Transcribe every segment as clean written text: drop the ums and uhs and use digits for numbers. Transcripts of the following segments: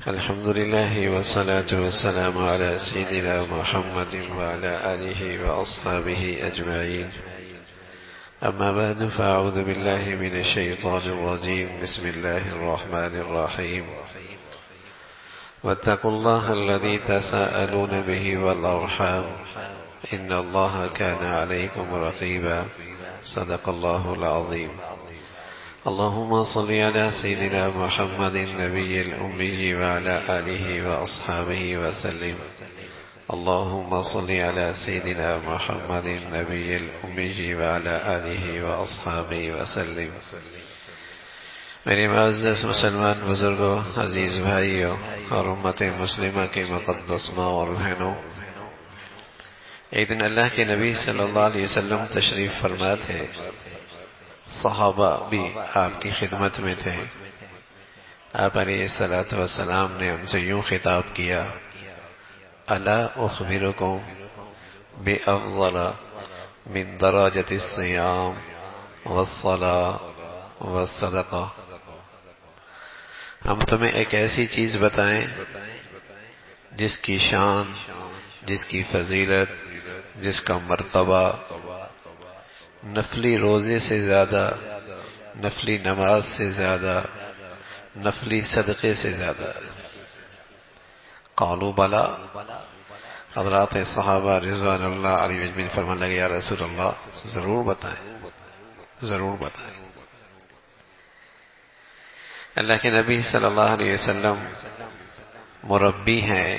الحمد لله والصلاة والسلام على سيدنا محمد وعلى آله وأصحابه أجمعين. أما بعد فأعوذ بالله من الشيطان الرجيم. بسم الله الرحمن الرحيم. واتقوا الله الذي تساءلون به والأرحام إن الله كان عليكم رقيبا. صدق الله العظيم. اللهم صل على سيدنا محمد النبي الأمي وعلى آله وأصحابه وسلم. اللهم صل على سيدنا محمد النبي الأمي وعلى آله وأصحابه وسلم. میرے معزز مسلمان بزرگوں، عزیز بھائیوں اور امت مسلمہ کے مقدس ماں اور بہنوں، ایک دن اللہ کے نبی صلی اللہ علیہ وسلم تشریف فرما تھے. صحابہ بھی آپ کی خدمت میں تھے. آپ علیہ الصلوۃ والسلام نے ان سے یوں خطاب کیا: الا اخبرکم بافضل من درجۃ الصیام والصلاۃ والصدقہ. ہم تمہیں ایک ایسی چیز بتائیں جس کی شان، جس کی فضیلت، جس کا مرتبہ نفلی روزے سے زیادہ، نفلی نماز سے زیادہ، نفلی صدقے سے زیادہ. قالوا بلا. حضرات صحابہ رضوان اللہ علیہ اجمعین فرمانے لگے: یا رسول اللہ، ضرور بتائیں، ضرور بتائیں. اللہ کے نبی صلی اللہ علیہ وسلم مربی ہیں،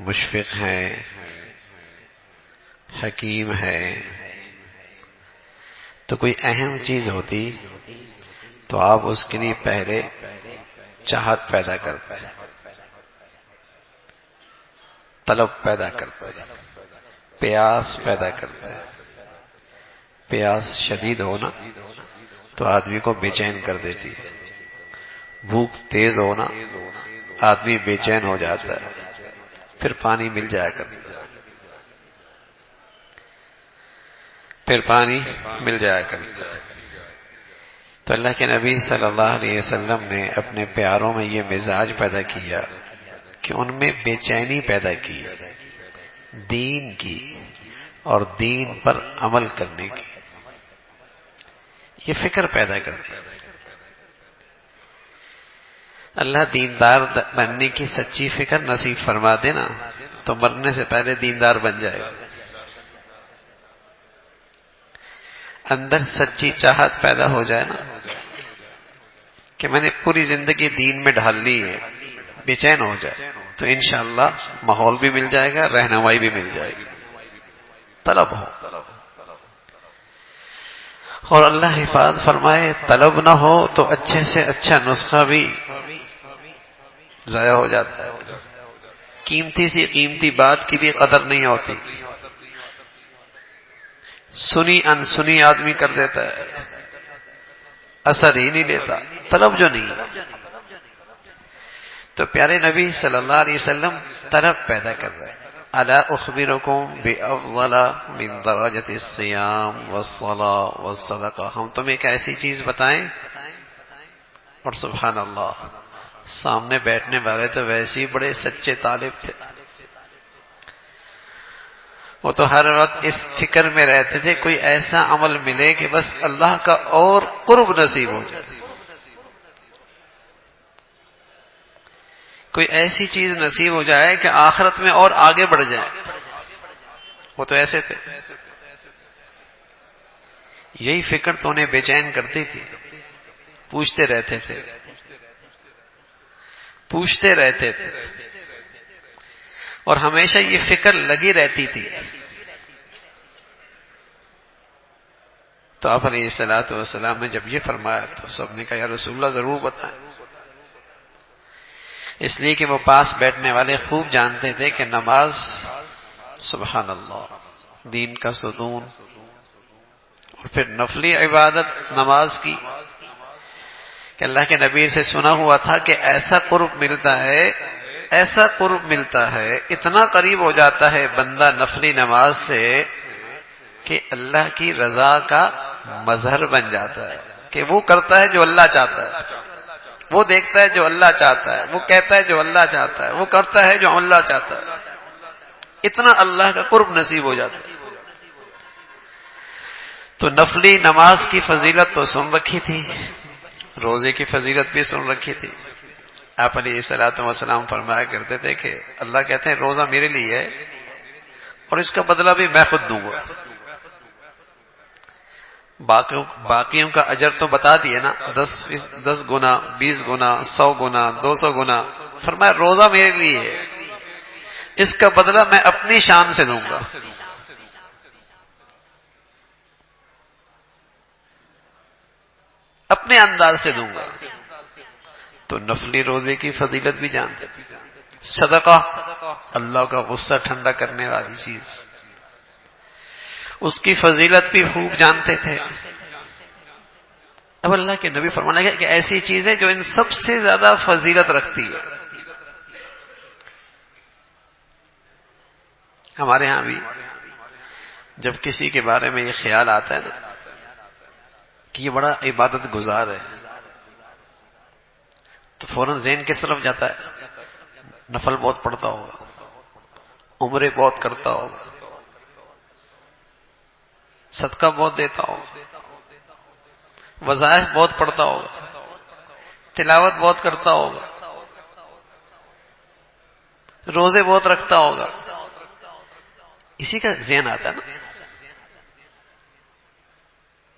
مشفق ہیں، حکیم ہیں. تو کوئی اہم چیز ہوتی تو آپ اس کے لیے پہلے چاہت پیدا کرتے، طلب پیدا کرتے، پیاس پیدا کرتے. پیاس شدید ہونا تو آدمی کو بے چین کر دیتی ہے. بھوک تیز ہونا آدمی بے چین ہو جاتا ہے. پھر پانی مل جایا کرتا ہے، پھر پانی مل جایا کرتا ہے. تو اللہ کے نبی صلی اللہ علیہ وسلم نے اپنے پیاروں میں یہ مزاج پیدا کیا کہ ان میں بے چینی پیدا کی دین کی اور دین پر عمل کرنے کی. یہ فکر پیدا کرتی. اللہ دیندار بننے کی سچی فکر نصیب فرما دینا تو مرنے سے پہلے دیندار بن جائے گا. اندر سچی چاہت پیدا ہو جائے نا کہ میں نے پوری زندگی دین میں ڈھال لی ہے، بے چین ہو جائے تو انشاءاللہ ماحول بھی مل جائے گا، رہنمائی بھی مل جائے گی. طلب ہو اور اللہ حفاظت فرمائے. طلب نہ ہو تو اچھے سے اچھا نسخہ بھی ضائع ہو جاتا ہے. قیمتی سی قیمتی بات کی بھی قدر نہیں ہوتی. سنی انسنی آدمی کر دیتا ہے، اثر ہی نہیں لیتا. طلب جو نہیں. تو پیارے نبی صلی اللہ علیہ وسلم طلب پیدا کر رہے ہیں. الا اخبرکم بافضل من درجۃ الصیام والصلاۃ والصدقہ. ہم تمہیں ایک ایسی چیز بتائیں. اور سبحان اللہ، سامنے بیٹھنے والے تو ویسے ہی بڑے سچے طالب تھے. وہ تو ہر وقت اس فکر میں رہتے تھے کوئی ایسا عمل ملے کہ بس اللہ کا اور قرب نصیب ہو جائے، کوئی ایسی چیز نصیب ہو جائے کہ آخرت میں اور آگے بڑھ جائے. وہ تو ایسے تھے. یہی فکر تو انہیں بے چین کرتی تھی. پوچھتے رہتے تھے، پوچھتے رہتے تھے اور ہمیشہ یہ فکر لگی رہتی تھی. تو آپ علیہ الصلوۃ والسلام نے جب یہ فرمایا تو سب نے کہا: یا رسول اللہ، ضرور بتائیں. اس لیے کہ وہ پاس بیٹھنے والے خوب جانتے تھے کہ نماز، سبحان اللہ، دین کا ستون. اور پھر نفلی عبادت نماز کی کہ اللہ کے نبی سے سنا ہوا تھا کہ ایسا قرب ملتا ہے، ایسا قرب ملتا ہے، اتنا قریب ہو جاتا ہے بندہ نفلی نماز سے کہ اللہ کی رضا کا مظہر بن جاتا ہے، کہ وہ کرتا ہے جو اللہ چاہتا ہے. وہ دیکھتا ہے جو اللہ چاہتا ہے، وہ کہتا ہے جو اللہ چاہتا ہے، وہ کرتا ہے جو اللہ چاہتا ہے، اتنا اللہ کا قرب نصیب ہو جاتا ہے۔ تو نفلی نماز کی فضیلت تو سن رکھی تھی، روزے کی فضیلت بھی سن رکھی تھی۔ آپ علیہ الصلوۃ والسلام فرمایا کرتے تھے کہ اللہ کہتے ہیں روزہ میرے لیے ہے اور اس کا بدلہ بھی میں خود دوں گا۔ باقیوں کا اجر تو بتا دیے نا، 10 گنا، 20 گنا، 100 گنا، 200 گنا، فرمایا روزہ میرے لیے ہے، اس کا بدلہ میں اپنی شان سے دوں گا۔ اپنے انداز سے دوں گا۔ تو نفلی روزے کی فضیلت بھی جانتے تھے۔ صدقہ اللہ کا غصہ ٹھنڈا کرنے والی چیز، اس کی فضیلت بھی خوب جانتے تھے۔ اب اللہ کے نبی فرمانے لگے کہ ایسی چیز ہے جو ان سب سے زیادہ فضیلت رکھتی ہے۔ ہمارے ہاں بھی جب کسی کے بارے میں یہ خیال آتا ہے نا کہ یہ بڑا عبادت گزار ہے، تو فوراً ذہن کس طرف جاتا ہے؟ نفل بہت پڑھتا ہوگا، عمرے بہت کرتا ہوگا، صدقہ بہت دیتا ہوگا، وظائف بہت پڑھتا ہوگا، تلاوت بہت کرتا ہوگا، روزے بہت رکھتا ہوگا۔ اسی کا ذہن آتا ہے نا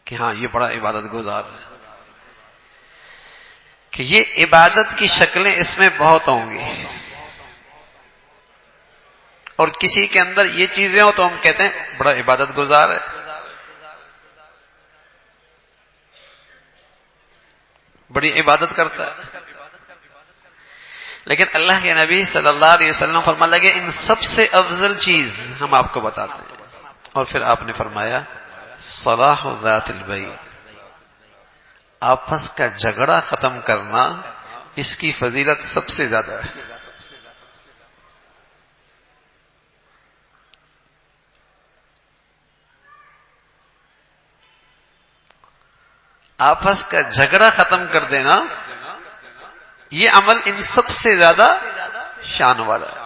کہ ہاں یہ بڑا عبادت گزار ہے، کہ یہ عبادت کی شکلیں اس میں بہت ہوں گی، اور کسی کے اندر یہ چیزیں ہو تو ہم کہتے ہیں بڑا عبادت گزار ہے، بڑی عبادت کرتا ہے۔ لیکن اللہ کے نبی صلی اللہ علیہ وسلم فرمانے لگے ان سب سے افضل چیز ہم آپ کو بتاتے ہیں، اور پھر آپ نے فرمایا صلاح ذات البین، آپس کا جھگڑا ختم کرنا، اس کی فضیلت سب سے زیادہ ہے۔ آپس کا جھگڑا ختم کر دینا، یہ عمل ان سب سے زیادہ شان والا ہے۔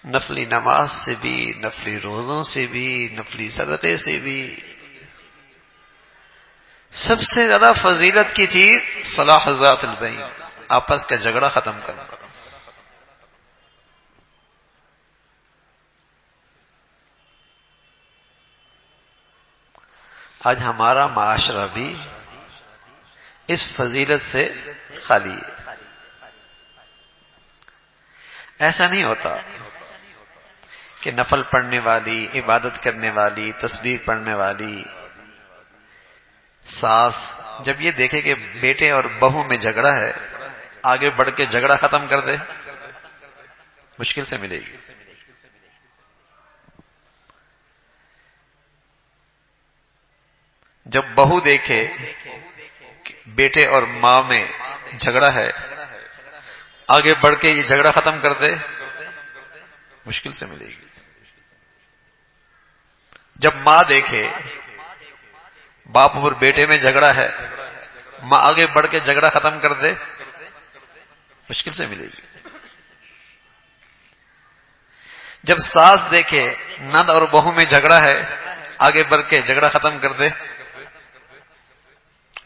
نفلی نماز سے بھی، نفلی روزوں سے بھی، نفلی صدقے سے بھی سب سے زیادہ فضیلت کی چیز صلاح ذات البین، آپس کا جھگڑا ختم کرنا۔ آج ہمارا معاشرہ بھی اس فضیلت سے خالی ہے۔ ایسا نہیں ہوتا کہ نفل پڑھنے والی، عبادت کرنے والی، تسبیح پڑھنے والی ساس جب یہ دیکھے کہ بیٹے اور بہو میں جھگڑا ہے، آگے بڑھ کے جھگڑا ختم کر دے، مشکل سے ملے گی۔ جب بہو دیکھے کہ بیٹے اور ماں میں جھگڑا ہے، آگے بڑھ کے یہ جھگڑا ختم کر دے، مشکل سے ملے گی۔ جب ماں دیکھے باپ اور بیٹے میں جھگڑا ہے، ماں آگے بڑھ کے جھگڑا ختم کر دے، مشکل سے ملے گی۔ جب ساس دیکھے نند اور بہو میں جھگڑا ہے، آگے بڑھ کے جھگڑا ختم کر دے،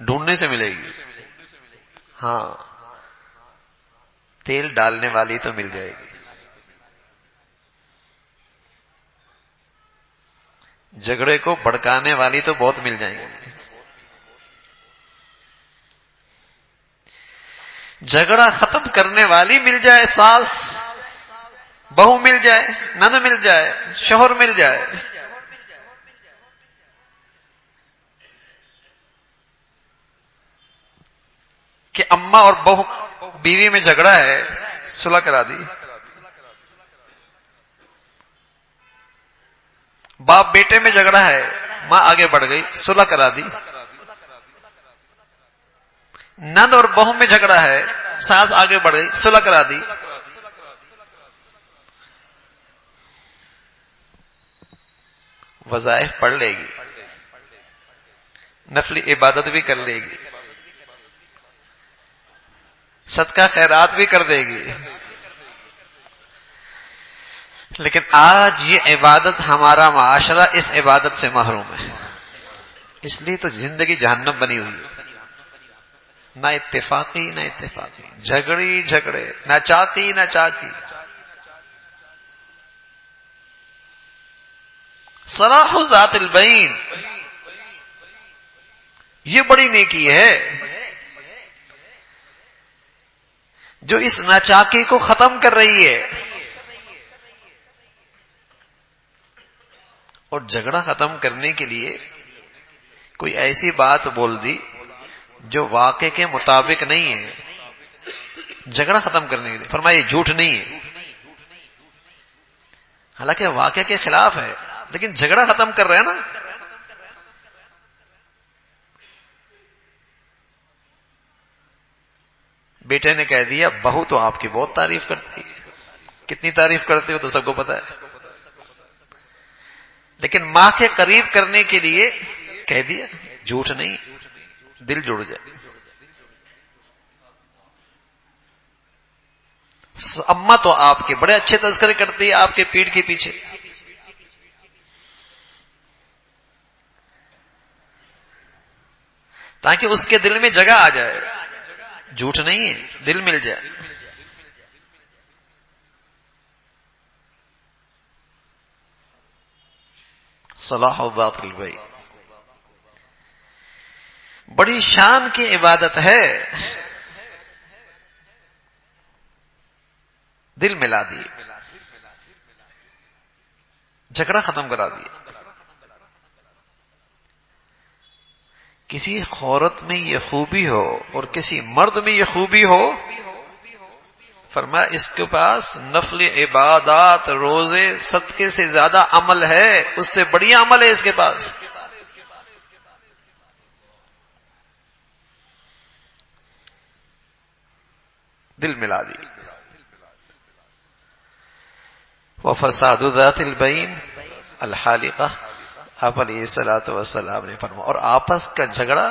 ڈھونڈنے سے ملے گی۔ ہاں، تیل ڈالنے والی تو مل جائے گی، جھگڑے کو بھڑکانے والی تو بہت مل جائیں گی۔ جھگڑا ختم کرنے والی مل جائے، ساس بہو مل جائے، نند مل جائے، شوہر مل جائے، کہ اماں اور بہو بیوی میں جھگڑا ہے، صلح کرا دی، باپ بیٹے میں جھگڑا ہے، ماں آگے بڑھ گئی، صلح کرا دی، نند اور بہو میں جھگڑا ہے، ساس آگے بڑھ گئی، صلح کرا دی۔ وظائف پڑھ لے گی، نفلی عبادت بھی کر لے گی، صدقہ خیرات بھی کر دے گی، لیکن آج یہ عبادت ہمارا معاشرہ اس عبادت سے محروم ہے، اس لیے تو زندگی جہنم بنی ہوئی ہے۔ نہ اتفاقی نہ اتفاقی، جھگڑی جھگڑے، نہ چاقی نہ چاقی۔ صلاح ذات البین، یہ بڑی نیکی ہے جو اس ناچاکی کو ختم کر رہی ہے۔ اور جھگڑا ختم کرنے کے لیے کوئی ایسی بات بول دی جو واقعے کے مطابق نہیں ہے، جھگڑا ختم کرنے کے لیے فرمایا یہ جھوٹ نہیں ہے، حالانکہ واقعے کے خلاف ہے لیکن جھگڑا ختم کر رہے ہیں نا۔ بیٹے نے کہہ دیا بہو تو آپ کی بہت تعریف کرتی ہے، کتنی تعریف کرتے ہو تو سب کو پتا ہے، لیکن ماں کے قریب کرنے کے لیے کہہ دیا، جھوٹ نہیں، دل جڑ جائے۔ اماں تو آپ کے بڑے اچھے تذکرے کرتی ہے آپ کے پیٹھ کے پیچھے، تاکہ اس کے دل میں جگہ آ جائے، جھوٹ نہیں ہے، دل مل جائے۔ صلاح ذات البین بڑی شان کی عبادت ہے، دل ملا دیے، جھگڑا ختم کرا دیا۔ کسی عورت میں یہ خوبی ہو اور کسی مرد میں یہ خوبی ہو، فرمایا اس کے پاس نفل عبادات، روزے، صدقے سے زیادہ عمل ہے، اس سے بڑی عمل ہے اس کے پاس۔ دل ملا دی۔ وفساد ذات البین الحالقہ، آپ علیہ الصلوۃ والسلام نے فرمایا، اور آپس کا جھگڑا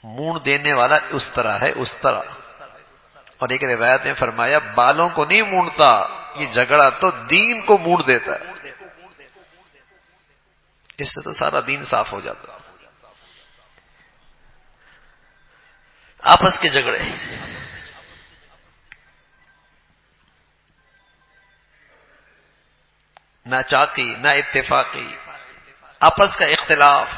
مونڈ دینے والا اس طرح ہے، اس طرح۔ اور ایک روایت میں فرمایا بالوں کو نہیں مونڈتا یہ جھگڑا تو دین کو مونڈ دیتا ہے، اس سے تو سارا دین صاف ہو جاتا۔ آپس کے جھگڑے، نہ چاقی نہ اتفاقی، آپس کا اختلاف،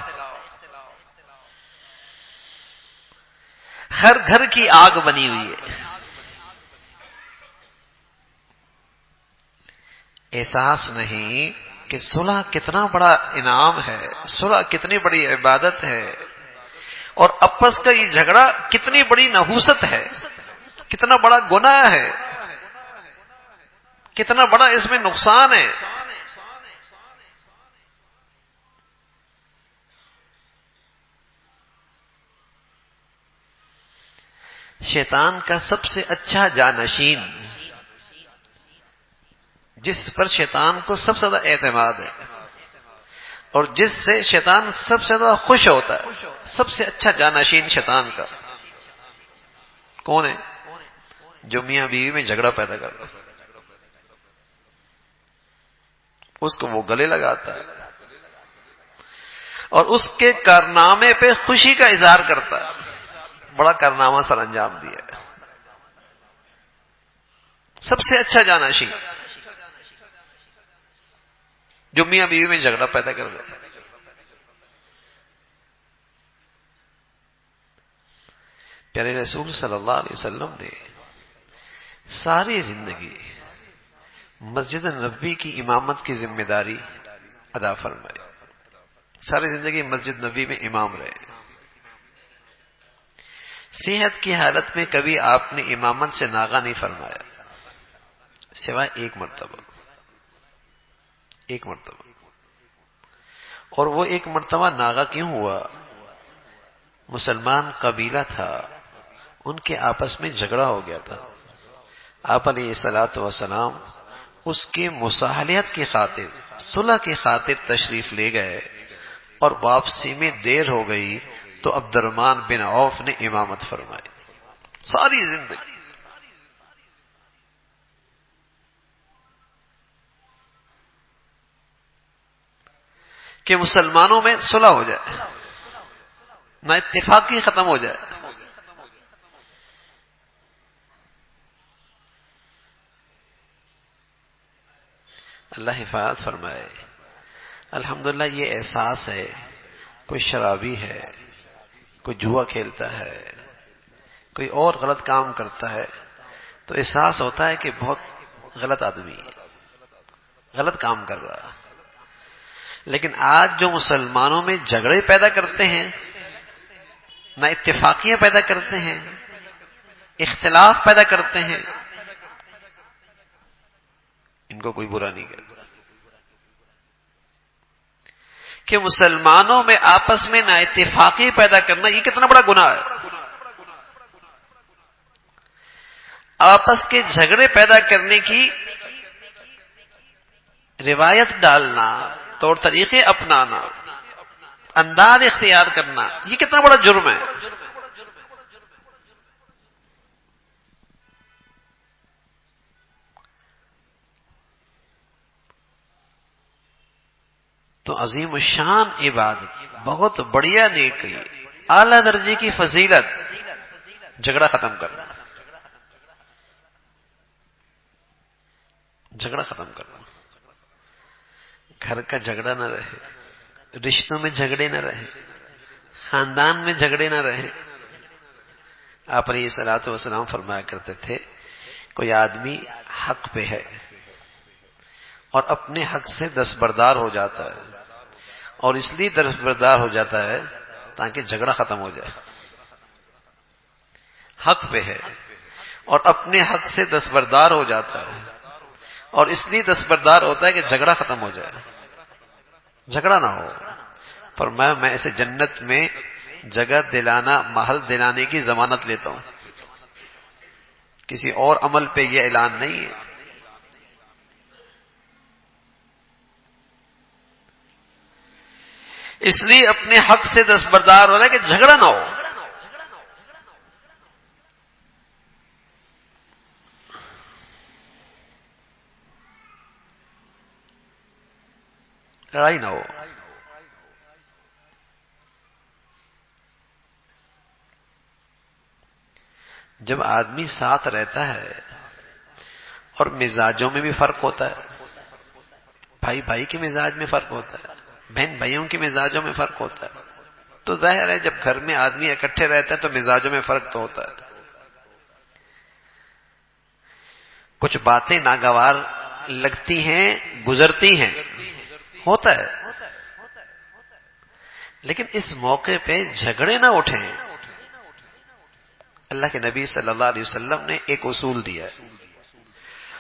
ہر گھر کی آگ بنی ہوئی ہے۔ احساس نہیں کہ صلح کتنا بڑا انعام ہے، صلح کتنی بڑی عبادت ہے، اور آپس کا یہ جھگڑا کتنی بڑی نحوست ہے، کتنا بڑا گناہ ہے، کتنا بڑا اس میں نقصان ہے۔ شیطان کا سب سے اچھا جانشین، جس پر شیطان کو سب سے زیادہ اعتماد ہے اور جس سے شیطان سب سے زیادہ خوش ہوتا ہے، سب سے اچھا جانشین شیطان کا کون ہے؟ جو میاں بیوی میں جھگڑا پیدا کرتا ہے، اس کو وہ گلے لگاتا ہے اور اس کے کارنامے پہ خوشی کا اظہار کرتا ہے، بڑا کارنامہ سر انجام دیا ہے۔ سب سے اچھا جانشین جو میاں بیوی میں جھگڑا پیدا کر دیتا ہے۔ پیارے رسول صلی اللہ علیہ وسلم نے ساری زندگی مسجد نبوی کی امامت کی ذمہ داری ادا فرمائی، ساری زندگی مسجد نبوی میں امام رہے۔ صحت کی حالت میں کبھی آپ نے امامت سے ناغہ نہیں فرمایا، سوائے ایک مرتبہ، اور وہ ایک مرتبہ ناغہ کیوں ہوا؟ مسلمان قبیلہ تھا، ان کے آپس میں جھگڑا ہو گیا تھا، آپ علیہ الصلوۃ والسلام اس کی مصالحت کی خاطر، صلح کی خاطر تشریف لے گئے، اور واپسی میں دیر ہو گئی تو عبد الرحمن بن عوف نے امامت فرمائی۔ ساری زندگی. کہ مسلمانوں میں صلح ہو جائے، نہ اتفاقی ختم ہو جائے. اللہ حفاظت فرمائے. الحمدللہ یہ احساس ہے. کوئی شرابی ہے، کوئی جوا کھیلتا ہے، کوئی اور غلط کام کرتا ہے تو احساس ہوتا ہے کہ بہت غلط آدمی ہے، غلط کام کر رہا ہے. لیکن آج جو مسلمانوں میں جھگڑے پیدا کرتے ہیں، نہ اتفاقیاں پیدا کرتے ہیں، اختلاف پیدا کرتے ہیں، ان کو کوئی برا نہیں کہتا. کہ مسلمانوں میں آپس میں نہ اتفاقی پیدا کرنا یہ کتنا بڑا گناہ ہے. آپس کے جھگڑے پیدا کرنے کی روایت ڈالنا، طور طریقے اپنانا، انداز اختیار کرنا، یہ کتنا بڑا جرم ہے. تو عظیم الشان عبادت، بہت بڑھیا نیکی، اعلی درجے کی فضیلت، جھگڑا ختم کرنا. جھگڑا ختم کرنا. گھر کا جھگڑا نہ رہے، رشتوں میں جھگڑے نہ رہے، خاندان میں جھگڑے نہ رہے. آپ علیہ الصلوۃ والسلام فرمایا کرتے تھے کوئی آدمی حق پہ ہے اور اپنے حق سے دستبردار ہو جاتا ہے، اور اس لیے دستبردار ہو جاتا ہے تاکہ جھگڑا ختم ہو جائے. حق پہ ہے اور اپنے حق سے دستبردار ہو جاتا ہے، اور اس لیے دستبردار ہوتا ہے کہ جھگڑا ختم ہو جائے، جھگڑا نہ ہو. پر میں ایسے جنت میں جگہ دلانا، محل دلانے کی ضمانت لیتا ہوں. کسی اور عمل پہ یہ اعلان نہیں ہے. اس لیے اپنے حق سے دستبردار ہو رہا ہے کہ جھگڑا نہ ہو. لڑائی نہ ہو. جب آدمی ساتھ رہتا ہے اور مزاجوں میں بھی فرق ہوتا ہے، بھائی بھائی کے مزاج میں فرق ہوتا ہے، بہن بھائیوں کے مزاجوں میں فرق ہوتا ہے، تو ظاہر ہے جب گھر میں آدمی اکٹھے رہتا ہے تو مزاجوں میں فرق تو ہوتا ہے. کچھ باتیں ناگوار لگتی ہیں، گزرتی ہیں، ہوتا ہے. لیکن اس موقع پہ جھگڑے نہ اٹھیں. اللہ کے نبی صلی اللہ علیہ وسلم نے ایک اصول دیا ہے،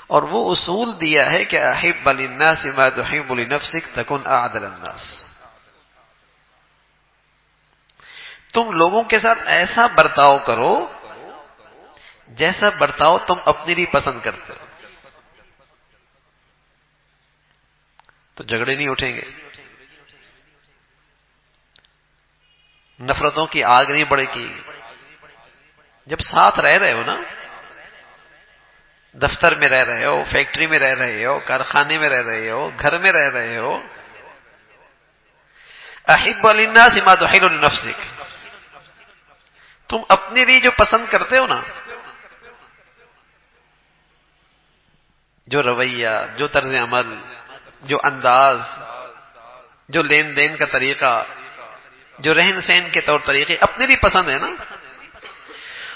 اور وہ اصول دیا ہے کہ احب للناس ما تحب لنفسک تکن اعدل الناس. تم لوگوں کے ساتھ ایسا برتاؤ کرو جیسا برتاؤ تم اپنے لیے پسند کرتے ہو، تو جھگڑے نہیں اٹھیں گے، نفرتوں کی آگ نہیں بڑھے گی. جب ساتھ رہ رہے ہو نا، دفتر میں رہ رہے ہو، فیکٹری میں رہ رہے ہو، کارخانے میں رہ رہے ہو، گھر میں رہ رہے ہو، احب للناس ما تحب لنفسک، تم اپنے لیے جو پسند کرتے ہو نا، جو رویہ، جو طرز عمل، جو انداز، جو لین دین کا طریقہ، جو رہن سہن کے طور طریقے اپنے لیے پسند ہے نا،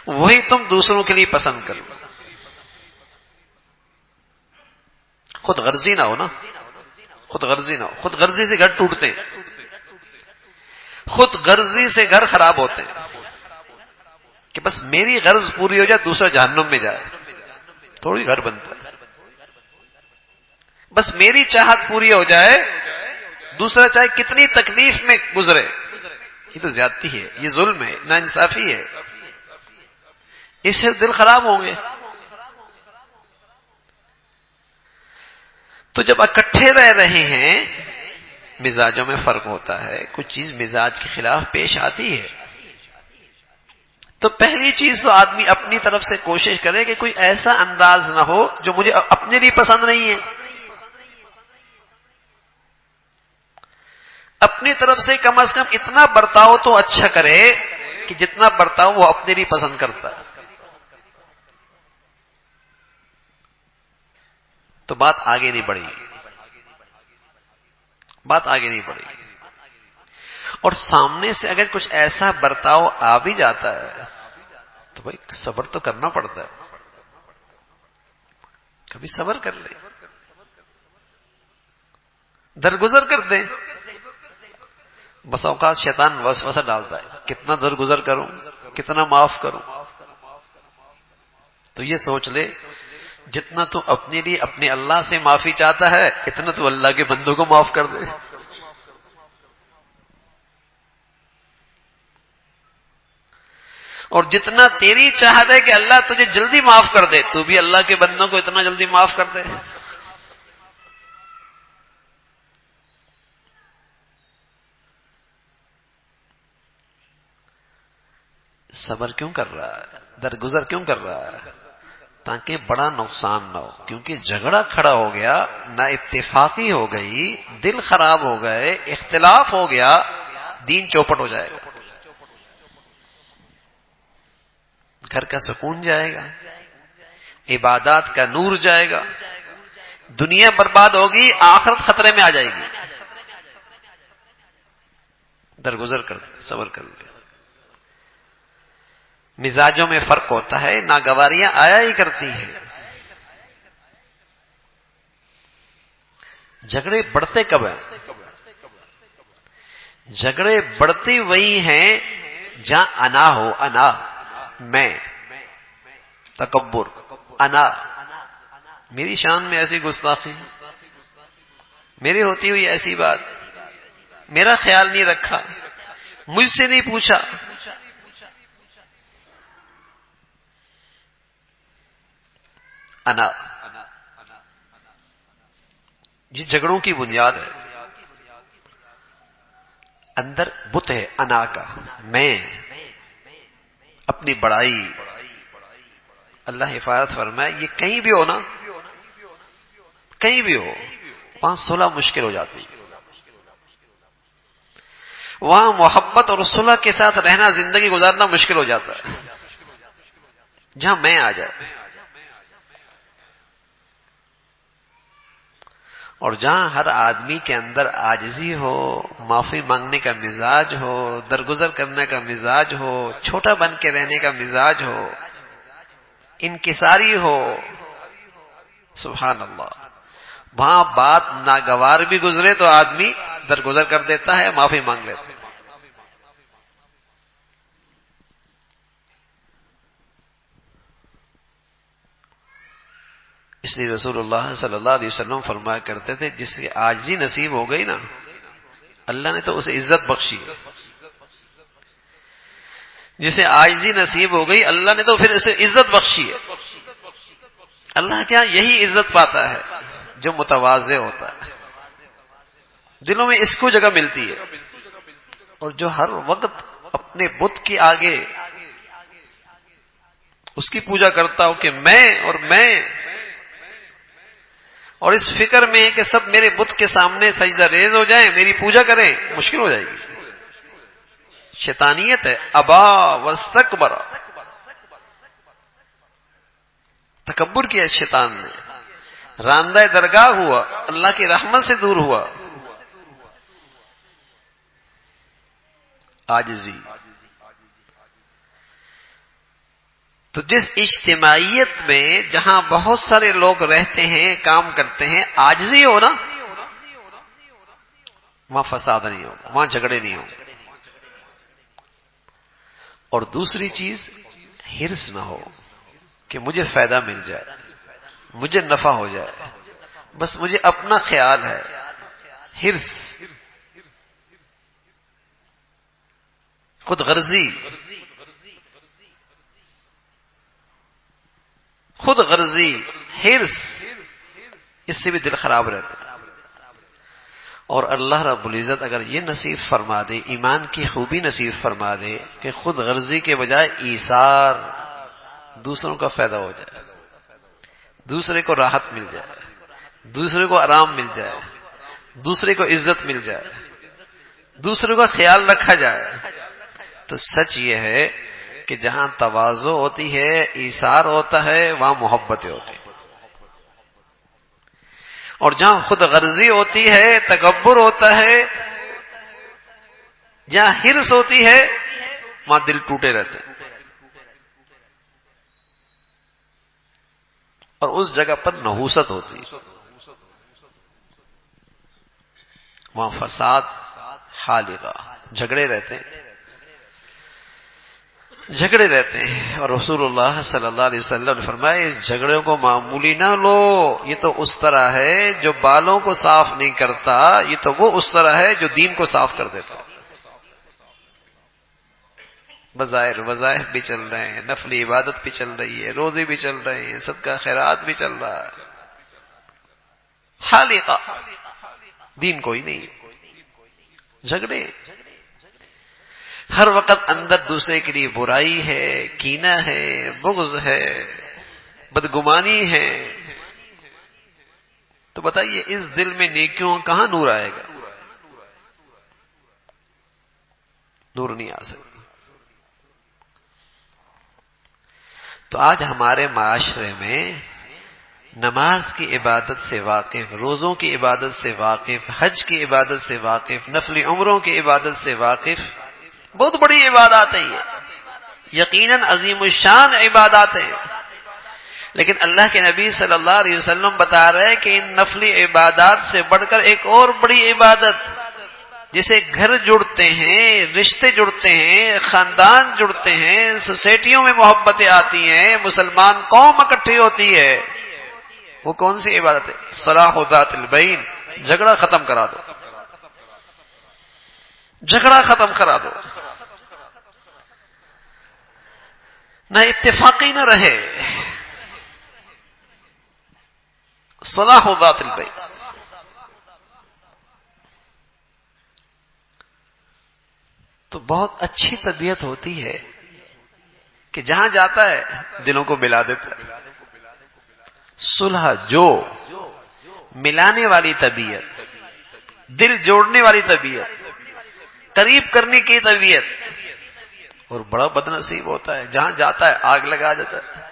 وہی تم دوسروں کے لیے پسند کرو. خود غرضی نہ ہو نا، خود غرضی نہ ہو. خود غرضی سے گھر ٹوٹتے ہیں، خود غرضی سے گھر خراب ہوتے ہیں کہ بس میری غرض پوری ہو جائے دوسرا جہنم میں جائے، تھوڑی گھر بنتا ہے. بس میری چاہت پوری ہو جائے دوسرا چاہے کتنی تکلیف میں گزرے، یہ تو زیادتی ہے، یہ ظلم ہے، ناانصافی ہے. اس سے دل خراب ہوں گے. تو جب اکٹھے رہ رہے ہیں مزاجوں میں فرق ہوتا ہے، کچھ چیز مزاج کے خلاف پیش آتی ہے، تو پہلی چیز تو آدمی اپنی طرف سے کوشش کرے کہ کوئی ایسا انداز نہ ہو جو مجھے اپنے لیے پسند نہیں ہے. اپنی طرف سے کم از کم اتنا برتاؤ تو اچھا کرے کہ جتنا برتاؤ وہ اپنے لیے پسند کرتا ہے. تو بات آگے نہیں بڑھی، بات آگے نہیں بڑھی. اور سامنے سے اگر کچھ ایسا برتاؤ آ بھی جاتا ہے تو بھائی صبر تو کرنا پڑتا ہے. کبھی صبر کر لے، درگزر کر دیں. بس اوقات شیطان وسوسہ ڈالتا ہے، کتنا درگزر کروں، کتنا معاف کروں. تو یہ سوچ لے جتنا تو اپنے لیے اپنے اللہ سے معافی چاہتا ہے اتنا تو اللہ کے بندوں کو معاف کر دے. اور جتنا تیری چاہت ہے کہ اللہ تجھے جلدی معاف کر دے، تو بھی اللہ کے بندوں کو اتنا جلدی معاف کر دے. صبر کیوں کر رہا ہے، درگزر کیوں کر رہا ہے؟ تاکہ بڑا نقصان نہ ہو. کیونکہ جھگڑا کھڑا ہو گیا، نہ اتفاقی ہو گئی، دل خراب ہو گئے، اختلاف ہو گیا، دین چوپٹ ہو جائے گا، گھر کا سکون جائے گا، عبادات کا نور جائے گا، دنیا برباد ہوگی، آخرت خطرے میں آ جائے گی. درگزر کر دے، صبر کر دے. مزاجوں میں فرق ہوتا ہے، ناگواریاں آیا ہی کرتی ہیں. جھگڑے بڑھتے کب ہیں؟ جھگڑے بڑھتے وہی ہیں جہاں انا ہو، انا، میں، تکبر، انا، میری شان میں ایسی گستاخی، میری ہوتی ہوئی ایسی بات، میرا خیال نہیں رکھا، مجھ سے نہیں پوچھا. انا، یہ جھگڑوں کی بنیاد ہے. اندر بت ہے انا کا، میں، اپنی بڑائی. اللہ حفاظت فرمائے یہ کہیں بھی ہو نا، کہیں بھی ہو، وہاں صلح مشکل ہو جاتی. وہاں محبت اور صلح کے ساتھ رہنا، زندگی گزارنا مشکل ہو جاتا ہے جہاں میں آ جائے. اور جہاں ہر آدمی کے اندر عاجزی ہو، معافی مانگنے کا مزاج ہو، درگزر کرنے کا مزاج ہو، چھوٹا بن کے رہنے کا مزاج ہو، انکساری ہو، سبحان اللہ، وہاں بات ناگوار بھی گزرے تو آدمی درگزر کر دیتا ہے، معافی مانگ لیتا ہے. اس لیے رسول اللہ صلی اللہ علیہ وسلم فرمایا کرتے تھے جس کی عاجزی نصیب ہو گئی نا، اللہ نے تو اسے عزت بخشی. جسے عاجزی نصیب ہو گئی اللہ نے تو پھر اسے عزت بخشی ہے. اللہ کیا یہی عزت پاتا ہے جو متواضع ہوتا ہے، دلوں میں اس کو جگہ ملتی ہے. اور جو ہر وقت اپنے بت کے آگے اس کی پوجا کرتا ہو کہ میں اور اس فکر میں کہ سب میرے بت کے سامنے سجدہ ریز ہو جائیں، میری پوجا کریں، مشکل ہو جائے گی. شیطانیت ہے. ابا واستکبر، تکبر کیا شیطان نے، راندہ درگاہ ہوا، اللہ کی رحمت سے دور ہوا. عاجزی. تو جس اجتماعیت میں جہاں بہت سارے لوگ رہتے ہیں، کام کرتے ہیں، عاجزی ہو نا، وہاں فساد نہیں ہوگا، وہاں جھگڑے نہیں ہوں. اور دوسری چیز حرص نہ ہو کہ مجھے فائدہ مل جائے، مجھے نفع ہو جائے، بس مجھے اپنا خیال ہے. حرص، خود غرضی، خود غرضی، حرص، اس سے بھی دل خراب رہتا ہے. اور اللہ رب العزت اگر یہ نصیب فرما دے، ایمان کی خوبی نصیب فرما دے کہ خود غرضی کے بجائے ایثار، دوسروں کا فائدہ ہو جائے، دوسرے کو راحت مل جائے، دوسرے کو آرام مل جائے، دوسرے کو عزت مل جائے، دوسرے کا خیال رکھا جائے، تو سچ یہ ہے کہ جہاں تواضع ہوتی ہے، ایثار ہوتا ہے، وہاں محبتیں ہوتی ہیں، اور جہاں خود غرضی ہوتی ہے، تکبر ہوتا ہے، جہاں حرص ہوتی ہے، وہاں دل ٹوٹے رہتے ہیں، اور اس جگہ پر نحوست ہوتی ہے، وہاں فساد حالقہ، جھگڑے رہتے ہیں، جھگڑے رہتے ہیں۔ اور رسول اللہ صلی اللہ علیہ وسلم نے فرمایا اس جھگڑوں کو معمولی نہ لو، یہ تو اس طرح ہے جو بالوں کو صاف نہیں کرتا، یہ تو وہ اس طرح ہے جو دین کو صاف کر دیتا۔ بظاہر وظائف بھی چل رہے ہیں، نفلی عبادت بھی چل رہی ہے، روزے بھی چل رہے ہیں، صدقہ خیرات بھی چل رہا ہے، حالقہ دین کوئی نہیں، جھگڑے، ہر وقت اندر دوسرے کے لیے برائی ہے، کینہ ہے، بغض ہے، بدگمانی ہے، تو بتائیے اس دل میں نیکیوں کہاں نور آئے گا؟ نور نہیں آ سکتا۔ تو آج ہمارے معاشرے میں نماز کی عبادت سے واقف، روزوں کی عبادت سے واقف، حج کی عبادت سے واقف، نفلی عمروں کی عبادت سے واقف، بہت بڑی عبادات ہیں یہ، یقیناً عظیم الشان عبادات ہیں، لیکن اللہ کے نبی صلی اللہ علیہ وسلم بتا رہے ہیں کہ ان نفلی عبادات سے بڑھ کر ایک اور بڑی عبادت، جسے گھر جڑتے ہیں، رشتے جڑتے ہیں، خاندان جڑتے ہیں، سوسائٹیوں میں محبتیں آتی ہیں، مسلمان قوم اکٹھی ہوتی ہے، وہ کون سی عبادت ہے؟ صلاح ذات البین، جھگڑا ختم کرا دو، جھگڑا ختم کرا دو، نہ اتفاقی نہ رہے، صلاح ذات البین۔ تو بہت اچھی طبیعت ہوتی ہے کہ جہاں جاتا ہے دلوں کو ملا دیتا ہے، صلح جو ملانے والی طبیعت، دل جوڑنے والی طبیعت، قریب کرنے کی طبیعت، اور بڑا بد نصیب ہوتا ہے جہاں جاتا ہے آگ لگا جاتا ہے۔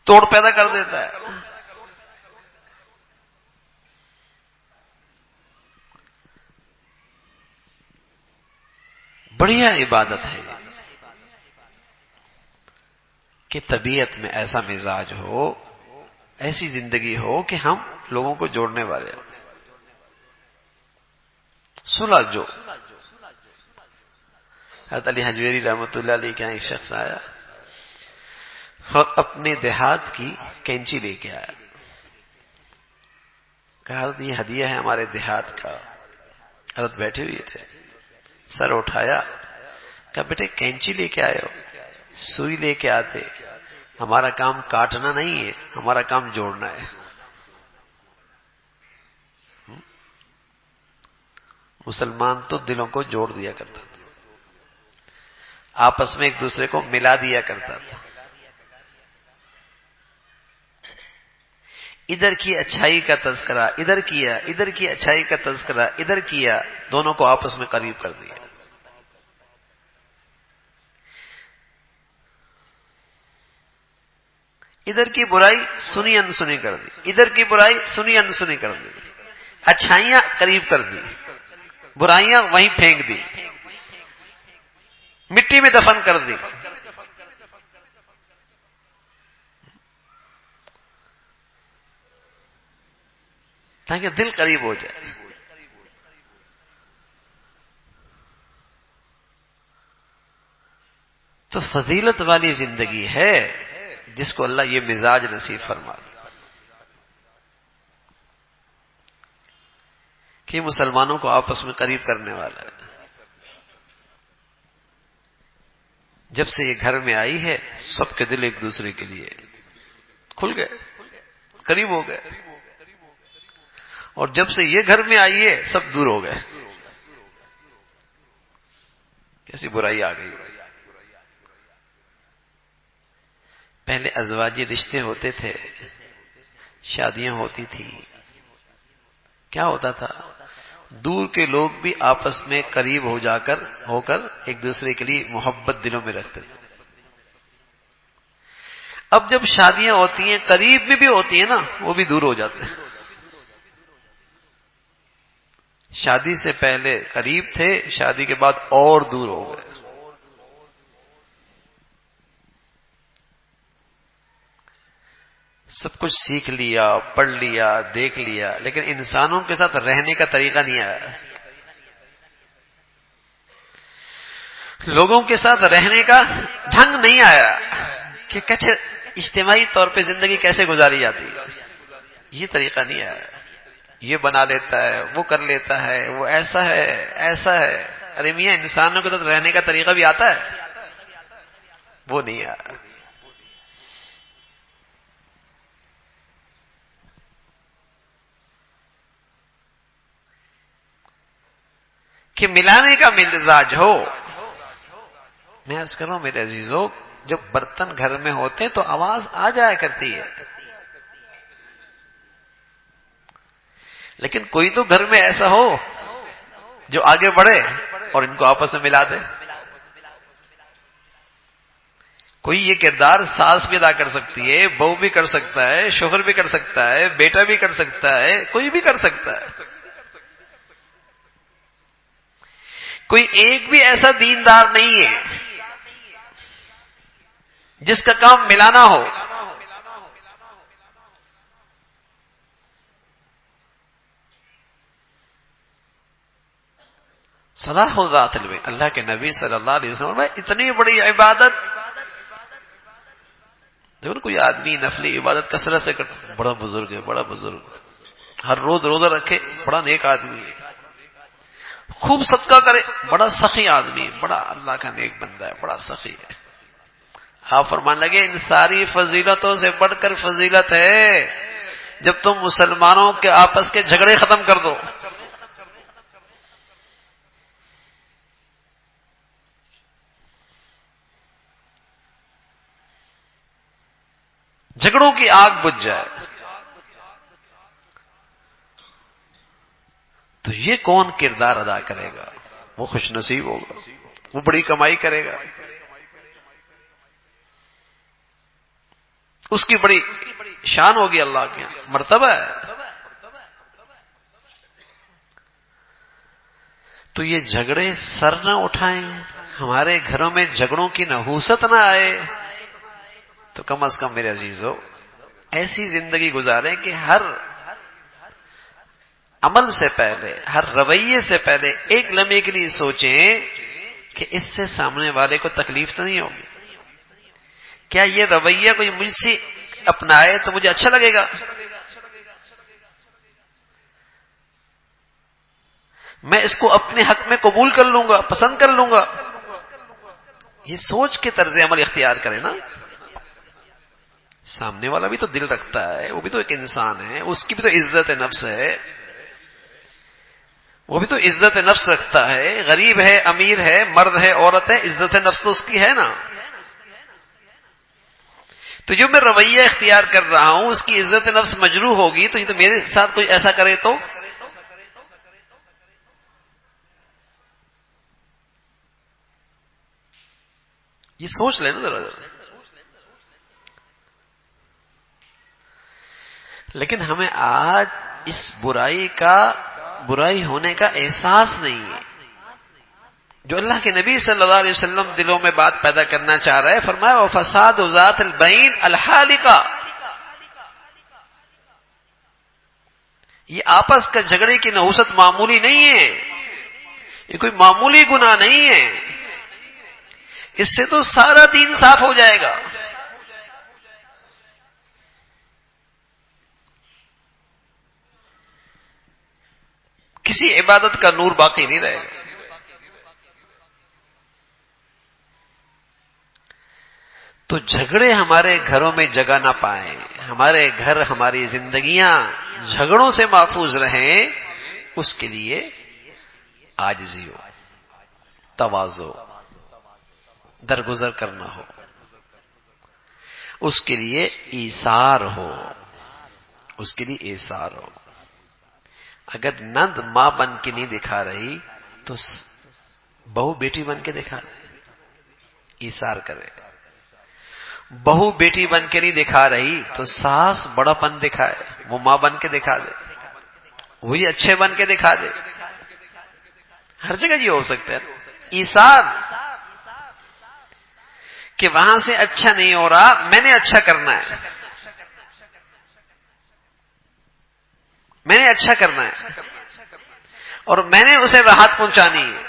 توڑ پیدا کر دیتا ہے۔ بڑھیا عبادت ہے کہ طبیعت میں ایسا مزاج ہو، ایسی زندگی ہو کہ ہم لوگوں کو جوڑنے والے ہوں۔ صلح جو، حضرت علی حجویری رحمۃ اللہ علیہ کے یہاں ایک شخص آیا اور اپنے دیہات کی کینچی لے کے آیا، کہا حضرت یہ ہدیہ ہے ہمارے دیہات کا۔ حضرت بیٹھے ہوئے تھے، سر اٹھایا، کہا بیٹے کینچی لے کے آئے ہو، سوئی لے کے آتے، ہمارا کام کاٹنا نہیں ہے، ہمارا کام جوڑنا ہے۔ مسلمان تو دلوں کو جوڑ دیا کرتا تھا، آپس میں ایک دوسرے کو ملا دیا کرتا تھا، ادھر کی اچھائی کا تذکرہ ادھر کیا، ادھر کی اچھائی کا تذکرہ ادھر کیا، دونوں کو آپس میں قریب کر دیا۔ ادھر کی برائی سنی انسنی کر دی، ادھر کی برائی سنی انسنی کر دی، اچھائیاں قریب کر دی، برائیاں وہیں پھینک دی، مٹی میں دفن کر دی۔ تاکہ دل قریب ہو جائے۔ تو فضیلت والی زندگی ہے جس کو اللہ یہ مزاج نصیب فرما دے کہ مسلمانوں کو آپس میں قریب کرنے والا ہے۔ جب سے یہ گھر میں آئی ہے سب کے دل ایک دوسرے کے لیے کھل گئے، قریب ہو گئے، اور جب سے یہ گھر میں آئی ہے سب دور ہو گئے. کیسی برائی آ گئی. پہلے ازواجی رشتے ہوتے تھے، شادیاں ہوتی تھی، کیا ہوتا تھا؟ دور کے لوگ بھی آپس میں قریب ہو کر ایک دوسرے کے لیے محبت دلوں میں رکھتے تھے. اب جب شادیاں ہوتی ہیں قریب میں بھی ہوتی ہیں نا، وہ بھی دور ہو جاتے ہیں. شادی سے پہلے قریب تھے، شادی کے بعد اور دور ہو گئے. سب کچھ سیکھ لیا، پڑھ لیا، دیکھ لیا، لیکن انسانوں کے ساتھ رہنے کا طریقہ نہیں آیا. لوگوں کے ساتھ رہنے کا ڈھنگ نہیں آیا کہ کیسے اجتماعی طور پہ زندگی کیسے گزاری جاتی ہے، یہ طریقہ نہیں آیا. یہ بنا لیتا ہے، وہ کر لیتا ہے، وہ ایسا ہے ایسا ہے. ارے میاں، انسانوں کے ساتھ رہنے کا طریقہ بھی آتا ہے، وہ نہیں آیا. کہ ملانے کا مزاج ہو. میں عرض کر رہا ہوں میرے عزیزوں، جب برتن گھر میں ہوتے تو آواز آ جایا کرتی ہے، لیکن کوئی تو گھر میں ایسا ہو جو آگے بڑھے اور ان کو آپس میں ملا دے. کوئی یہ کردار ساس بھی ادا کر سکتی ہے، بہو بھی کر سکتا ہے، شوہر بھی کر سکتا ہے، بیٹا بھی کر سکتا ہے، کوئی بھی کر سکتا ہے. کوئی ایک بھی ایسا دیندار نہیں ہے جس کا کام ملانا ہو. صلاح ذات البین، اللہ کے نبی صلی اللہ علیہ وسلم میں اتنی بڑی عبادت. دیکھو کوئی آدمی نفلی عبادت کثرت سے کرتا، بڑا بزرگ ہے، بڑا بزرگ، ہر روز روزہ رکھے، بڑا نیک آدمی ہے. خوب صدقہ کرے، بڑا سخی آدمی، بڑا اللہ کا نیک بندہ ہے، بڑا سخی ہے. آپ فرمان لگے ان ساری فضیلتوں سے بڑھ کر فضیلت ہے جب تم مسلمانوں کے آپس کے جھگڑے ختم کر دو. جھگڑوں کی آگ بجھ جائے تو یہ کون کردار ادا کرے گا؟ وہ خوش نصیب ہوگا، وہ بڑی کمائی کرے گا، اس کی بڑی شان ہوگی، اللہ کے مرتبہ ہے. تو یہ جھگڑے سر نہ اٹھائیں، ہمارے گھروں میں جھگڑوں کی نحوست نہ آئے، تو کم از کم میرے عزیزو ایسی زندگی گزاریں کہ ہر عمل سے پہلے، ہر رویے سے پہلے ایک لمحے کے لیے سوچیں کہ اس سے سامنے والے کو تکلیف تو نہیں ہوگی. کیا یہ رویہ کوئی مجھ سے اپنائے تو مجھے اچھا لگے گا؟ میں اس کو اپنے حق میں قبول کر لوں گا، پسند کر لوں گا؟ یہ سوچ کے طرز عمل اختیار کریں نا. سامنے والا بھی تو دل رکھتا ہے، وہ بھی تو ایک انسان ہے، اس کی بھی تو عزت نفس ہے، وہ بھی تو عزت نفس رکھتا ہے. غریب ہے، امیر ہے، مرد ہے، عورت ہے، عزت نفس تو اس کی ہے نا. تو جو میں رویہ اختیار کر رہا ہوں اس کی عزت نفس مجروح ہوگی، تو یہ تو میرے ساتھ کوئی ایسا کرے تو یہ سوچ لینا ذرا. لیکن ہمیں آج اس برائی ہونے کا احساس نہیں ہے. جو اللہ کے نبی صلی اللہ علیہ وسلم دلوں میں بات پیدا کرنا چاہ رہا ہے، فرمایا وَفَسَادُ ذَاتِ الْبَيْنِ الْحَالِقَةِ. یہ آپس کا جھگڑے کی نحوست معمولی نہیں ہے، یہ کوئی معمولی گناہ نہیں ہے، اس سے تو سارا دین صاف ہو جائے گا. کسی عبادت کا نور باقی نہیں رہے گا. تو جھگڑے ہمارے گھروں میں جگہ نہ پائیں، ہمارے گھر ہماری زندگیاں جھگڑوں سے محفوظ رہیں، اس کے لیے عاجزی ہو، تواضع، درگزر کرنا ہو، اس کے لیے ایثار ہو، اس کے لیے ایثار ہو۔ اگر نند ماں بن کے نہیں دکھا رہی تو بہو بیٹی بن کے دکھا رہی، ایثار کرے۔ بہو بیٹی بن کے نہیں دکھا رہی تو ساس بڑا پن دکھائے، وہ ماں بن کے دکھا دے، وہی اچھے بن کے دکھا دے۔ ہر جگہ یہ ہو سکتا ہے ایثار، کہ وہاں سے اچھا نہیں ہو رہا، میں نے اچھا کرنا ہے، میں نے اچھا کرنا ہے، اور میں نے اسے راحت پہنچانی ہے۔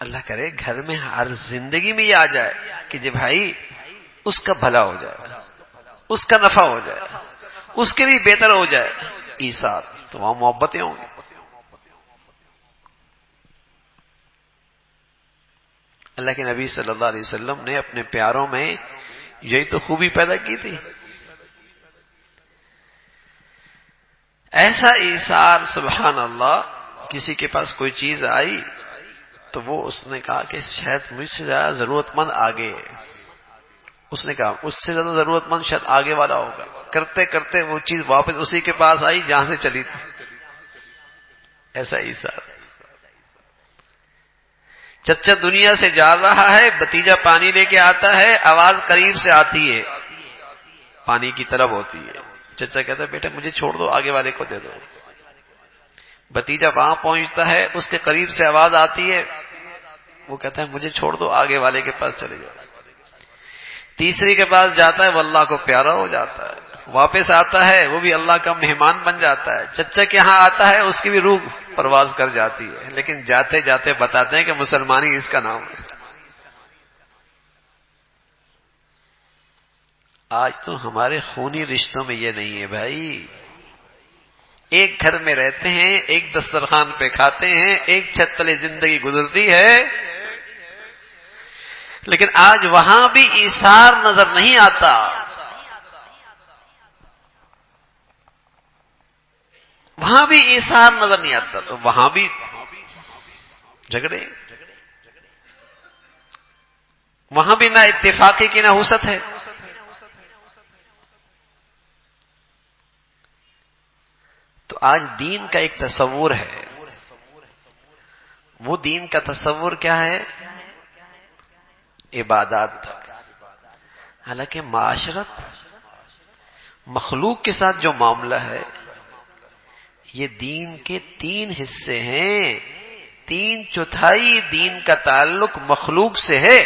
اللہ کرے گھر میں ہر زندگی میں یہ آ جائے کہ جی بھائی اس کا بھلا ہو جائے، اس کا نفع ہو جائے، اس کے لیے بہتر ہو جائے، ایثار، تو وہاں محبتیں ہوں گی۔ اللہ کے نبی صلی اللہ علیہ وسلم نے اپنے پیاروں میں یہی تو خوبی پیدا کی تھی، ایسا ایثار، سبحان اللہ۔ کسی کے پاس کوئی چیز آئی تو وہ اس نے کہا کہ شاید مجھ سے زیادہ ضرورت مند آگے ہے، اس نے کہا اس سے زیادہ ضرورت مند شاید آگے والا ہوگا، کرتے کرتے وہ چیز واپس اسی کے پاس آئی جہاں سے چلی تھی۔ ایسا ایثار۔ چچا دنیا سے جا رہا ہے، بھتیجا پانی لے کے آتا ہے، آواز قریب سے آتی ہے، پانی کی طلب ہوتی ہے، چچا کہتا ہے بیٹا مجھے چھوڑ دو، آگے والے کو دے دو۔ بھتیجا وہاں پہنچتا ہے، اس کے قریب سے آواز آتی ہے، وہ کہتا ہے مجھے چھوڑ دو، آگے والے کے پاس چلے جاؤ۔ تیسری کے پاس جاتا ہے، وہ اللہ کو پیارا ہو جاتا ہے، واپس آتا ہے، وہ بھی اللہ کا مہمان بن جاتا ہے۔ چچا کے ہاں آتا ہے، اس کی بھی روح پرواز کر جاتی ہے، لیکن جاتے جاتے بتاتے ہیں کہ مسلمانی اس کا نام ہے۔ آج تو ہمارے خونی رشتوں میں یہ نہیں ہے بھائی، ایک گھر میں رہتے ہیں، ایک دسترخوان پہ کھاتے ہیں، ایک چھت تلے زندگی گزرتی ہے، لیکن آج وہاں بھی ایثار نظر نہیں آتا۔ وہاں بھی ایثار نظر نہیں آتا، تو وہاں بھی جھگڑے، وہاں بھی نہ اتفاقی کی نہ حسد ہے۔ تو آج دین کا ایک تصور ہے، وہ دین کا تصور کیا ہے؟ عبادات تک۔ حالانکہ معاشرت، مخلوق کے ساتھ جو معاملہ ہے، یہ دین کے 3 حصے ہیں، 3/4 دین کا تعلق مخلوق سے ہے،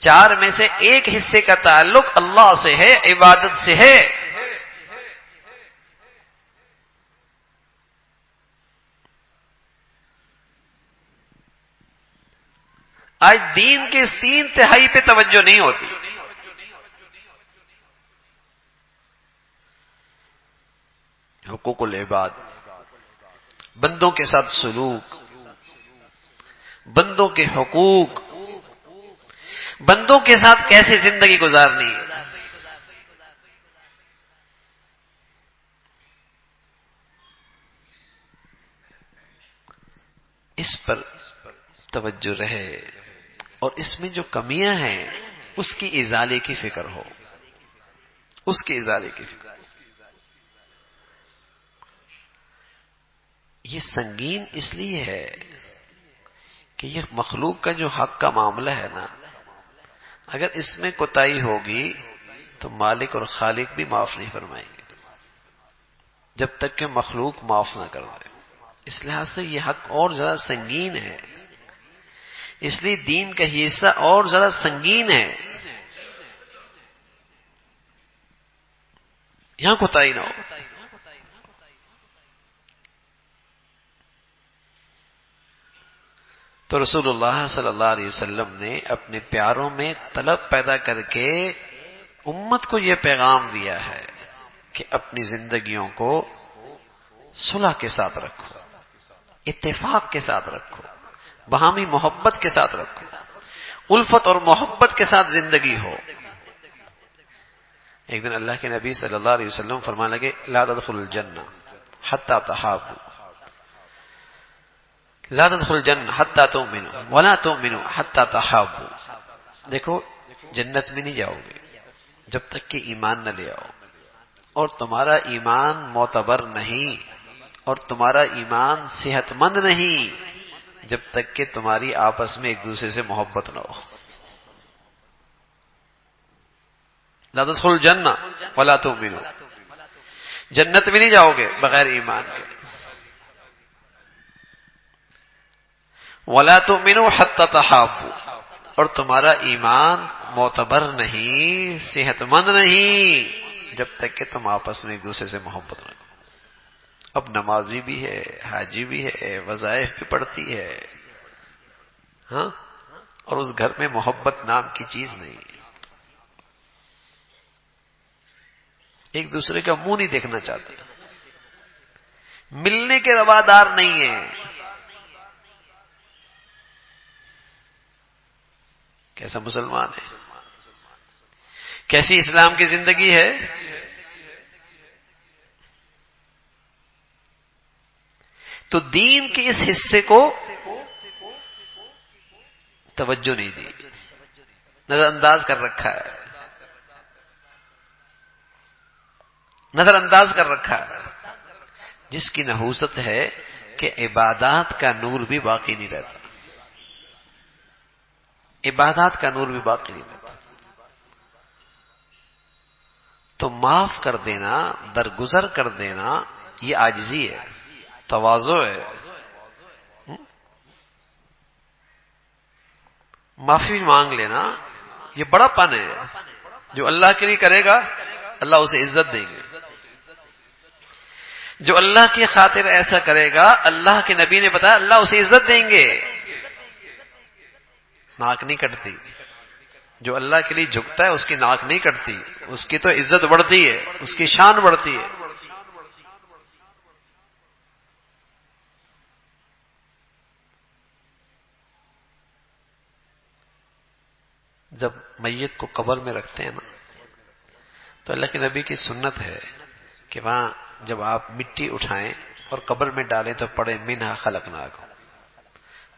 4 میں سے 1 حصے کا تعلق اللہ سے ہے، عبادت سے ہے۔ آج دین کے 3/3 پہ توجہ نہیں ہوتی۔ حقوق العباد، بندوں کے ساتھ سلوک، بندوں کے حقوق، بندوں کے ساتھ کیسے زندگی گزارنی ہے، اس پر توجہ رہے، اور اس میں جو کمیاں ہیں اس کی ازالے کی فکر ہو، اس کی ازالے کی فکر۔ یہ سنگین اس لیے ہے کہ یہ مخلوق کا جو حق کا معاملہ ہے نا، اگر اس میں کوتاہی ہوگی تو مالک اور خالق بھی معاف نہیں فرمائیں گے جب تک کہ مخلوق معاف نہ کر دے۔ اس لحاظ سے یہ حق اور زیادہ سنگین ہے، اس لیے دین کا حصہ اور زیادہ سنگین ہے، یہاں کوتاہی نہ ہو۔ تو رسول اللہ صلی اللہ علیہ وسلم نے اپنے پیاروں میں طلب پیدا کر کے امت کو یہ پیغام دیا ہے کہ اپنی زندگیوں کو صلح کے ساتھ رکھو، اتفاق کے ساتھ رکھو، باہمی محبت کے ساتھ رکھو، الفت اور محبت کے ساتھ زندگی ہو۔ ایک دن اللہ کے نبی صلی اللہ علیہ وسلم فرمانے لگے لا تدخلوا الجنہ حتی تحابوا، لا تدخلوا الجنہ حتی تؤمنوا ولا تؤمنوا حتی تحابوا. دیکھو جنت میں نہیں جاؤ گے جب تک کہ ایمان نہ لے آؤ، اور تمہارا ایمان معتبر نہیں اور تمہارا ایمان صحت مند نہیں جب تک کہ تمہاری آپس میں ایک دوسرے سے محبت نہ ہو. لا تدخلوا الجنہ ولا تؤمنوا، جنت میں نہیں جاؤ گے بغیر ایمان کے. ولا تؤمنوا حتى تحابوا، اور تمہارا ایمان معتبر نہیں صحت مند نہیں جب تک کہ تم آپس میں ایک دوسرے سے محبت رکھو. اب نمازی بھی ہے، حاجی بھی ہے، وظائف بھی پڑھتی ہے، ہاں، اور اس گھر میں محبت نام کی چیز نہیں، ایک دوسرے کا منہ نہیں دیکھنا چاہتے، ملنے کے روادار نہیں ہیں. کیسا مسلمان ہے، کیسی اسلام کی زندگی ہے. تو دین کے اس حصے کو توجہ نہیں دی، نظر انداز کر رکھا ہے، نظر انداز کر رکھا ہے، جس کی نحوست ہے کہ عبادات کا نور بھی باقی نہیں رہتا، عبادات کا نور بھی باقی نہیں رہتا. تو معاف کر دینا، درگزر کر دینا، یہ عاجزی ہے، تواضع ہے. معافی مانگ لینا یہ بڑا پن ہے. جو اللہ کے لیے کرے گا اللہ اسے عزت دیں گے. جو اللہ کی خاطر ایسا کرے گا اللہ کے نبی نے بتایا اللہ اسے عزت دیں گے. ناک نہیں کٹتی، جو اللہ کے لیے جھکتا ہے اس کی ناک نہیں کٹتی، اس کی تو عزت بڑھتی ہے، اس کی شان بڑھتی ہے. جب میت کو قبر میں رکھتے ہیں نا تو اللہ کے نبی کی سنت ہے کہ وہاں جب آپ مٹی اٹھائیں اور قبر میں ڈالیں تو پڑھیں منہا خلقناکم،